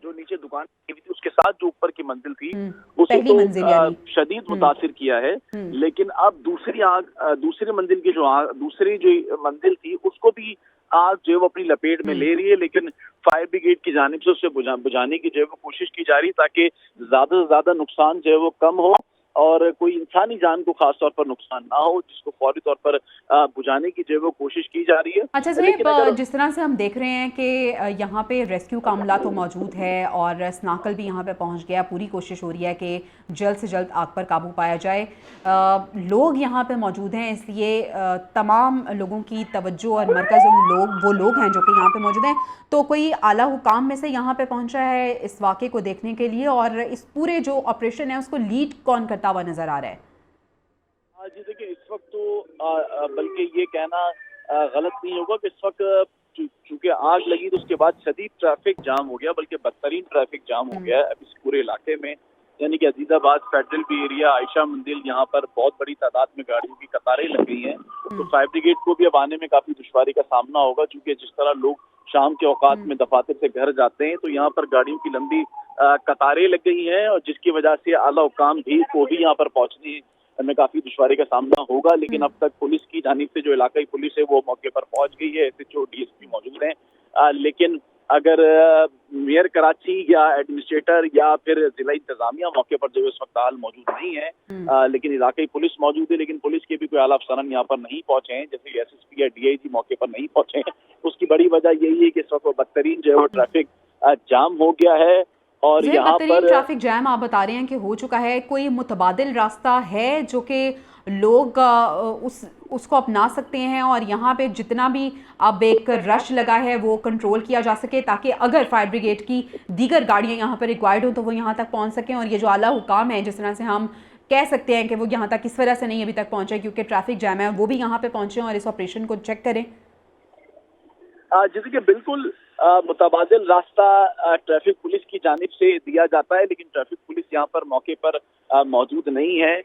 जो नीचे दुकान थी उसके साथ जो ऊपर की मंजिल थी उसे तो शदीद मुतासिर किया है, लेकिन अब दूसरी मंजिल की दूसरी जो मंजिल थी उसको भी आग जो है वो अपनी लपेट में ले रही है, लेकिन फायर ब्रिगेड की जानिब से उसे बुझाने की जो है वो कोशिश की जा रही है ताकि ज्यादा से ज्यादा नुकसान जो है वो कम हो और कोई इंसानी जान को खास तौर पर नुकसान ना हो, जिसको फौरी तौर पर बुझाने की जो है वो कोशिश की जा रही है। अच्छा सर, जिस तरह से हम देख रहे हैं कि यहाँ पे रेस्क्यू का अमला तो मौजूद है और स्नाकल भी यहाँ पे पहुँच गया, पूरी कोशिश हो रही है कि जल्द से जल्द आग पर काबू पाया जाए। लोग यहाँ पे मौजूद हैं, इसलिए तमाम लोगों की तवज्जो और मरकज़ वो लोग हैं जो कि यहाँ पे मौजूद हैं। तो कोई आला हुकाम में से यहाँ पे पहुँचा है इस वाक़े को देखने के लिए, और इस पूरे जो ऑपरेशन है उसको लीड कौन करता हुआ नजर आ रहा है? जी देखिए, इस वक्त तो बल्कि ये कहना गलत नहीं होगा कि इस वक्त चूंकि आग लगी तो उसके बाद शदीद ट्रैफिक जाम हो गया, बल्कि बदतरीन ट्रैफिक जाम हो गया है अब इस पूरे इलाके में, यानी कि Azizabad federal B area, Ayesha मंदिर, यहाँ पर बहुत बड़ी तादाद में गाड़ियों की कतारें लग गई हैं। तो फायर ब्रिगेड को भी अब आने में काफी दुश्वारी का सामना होगा, क्योंकि जिस तरह लोग शाम के औकात में दफातर से घर जाते हैं तो यहाँ पर गाड़ियों की लंबी कतारें लग गई हैं, और जिसकी वजह से आला हुकाम भी को भी यहाँ पर पहुंचने में काफी दुश्वारी का सामना होगा। लेकिन अब तक पुलिस की जानिब से जो इलाकाई पुलिस है वो मौके पर पहुंच गई है, SHO DSP मौजूद हैं, लेकिन अगर मेयर कराची या एडमिनिस्ट्रेटर या फिर जिला इंतजामिया मौके पर जो इस वक्त हाल मौजूद नहीं है, लेकिन इलाकाई पुलिस मौजूद है, लेकिन पुलिस के भी कोई आला अफसरान यहाँ पर नहीं पहुंचे हैं, जैसे SSP या DIG मौके पर नहीं पहुंचे हैं। उसकी बड़ी वजह यही है कि इस वक्त बदतरीन जो है वो ट्रैफिक जाम हो गया है, और यहाँ पर ट्रैफिक जैम आप बता रहे हैं कि हो चुका है। कोई मुतबादिल रास्ता है जो कि लोग उसको अपना सकते हैं और यहाँ पे जितना भी अब एक रश लगा है वो कंट्रोल किया जा सके, ताकि अगर फायर ब्रिगेड की दीगर गाड़ियाँ यहाँ पर रिक्वायर्ड हो तो वो यहाँ तक पहुँच सकें? और ये जो आला हुकाम है, जिस तरह से हम कह सकते हैं कि वो यहाँ तक इस वजह से नहीं अभी तक पहुँचे क्योंकि ट्रैफिक जैम है, वो भी यहाँ पे पहुँचे और इस ऑपरेशन को चेक करें? जैसे कि बिल्कुल मुतबादिल रास्ता ट्रैफिक पुलिस की जानिब से दिया जाता है, लेकिन ट्रैफिक पुलिस यहाँ पर मौके पर मौजूद नहीं है,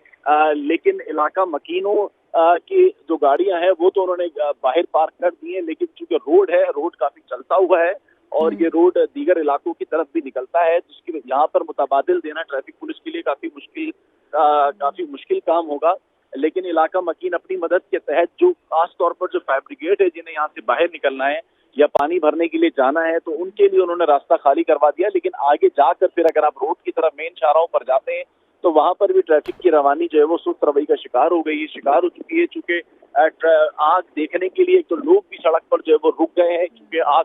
लेकिन इलाका मकीनों की जो गाड़ियां हैं वो तो उन्होंने बाहर पार्क कर दी हैं, लेकिन चूंकि रोड है, रोड काफी चलता हुआ है और ये रोड दीगर इलाकों की तरफ भी निकलता है, जिसकी यहाँ पर मुतबादिल देना ट्रैफिक पुलिस के लिए काफी मुश्किल काम होगा। लेकिन इलाका मकीन अपनी मदद के तहत जो खास तौर पर जो फायर ब्रिगेड है जिन्हें यहाँ से बाहर निकलना है, या पानी भरने के लिए जाना है तो उनके लिए उन्होंने रास्ता खाली करवा दिया। लेकिन आगे जाकर फिर अगर आप रोड की तरफ मेन शाहराहों पर जाते हैं तो वहां पर भी ट्रैफिक की रवानी जो है वो सुस्त रवैये का शिकार हो गई है, शिकार हो चुकी है। चूंकि आग देखने के लिए तो लोग भी सड़क पर जो है वो रुक गए हैं, क्योंकि आग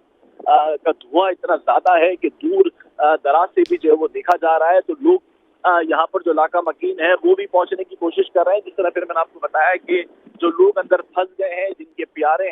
का धुआं इतना ज्यादा है कि दूर दराज से भी जो है वो देखा जा रहा है। तो लोग यहाँ पर जो इलाका मकीन है वो भी पहुंचने की कोशिश कर रहे हैं। जिस तरह फिर मैंने आपको बताया कि जो लोग अंदर फंस गए हैं, जिनके प्यारे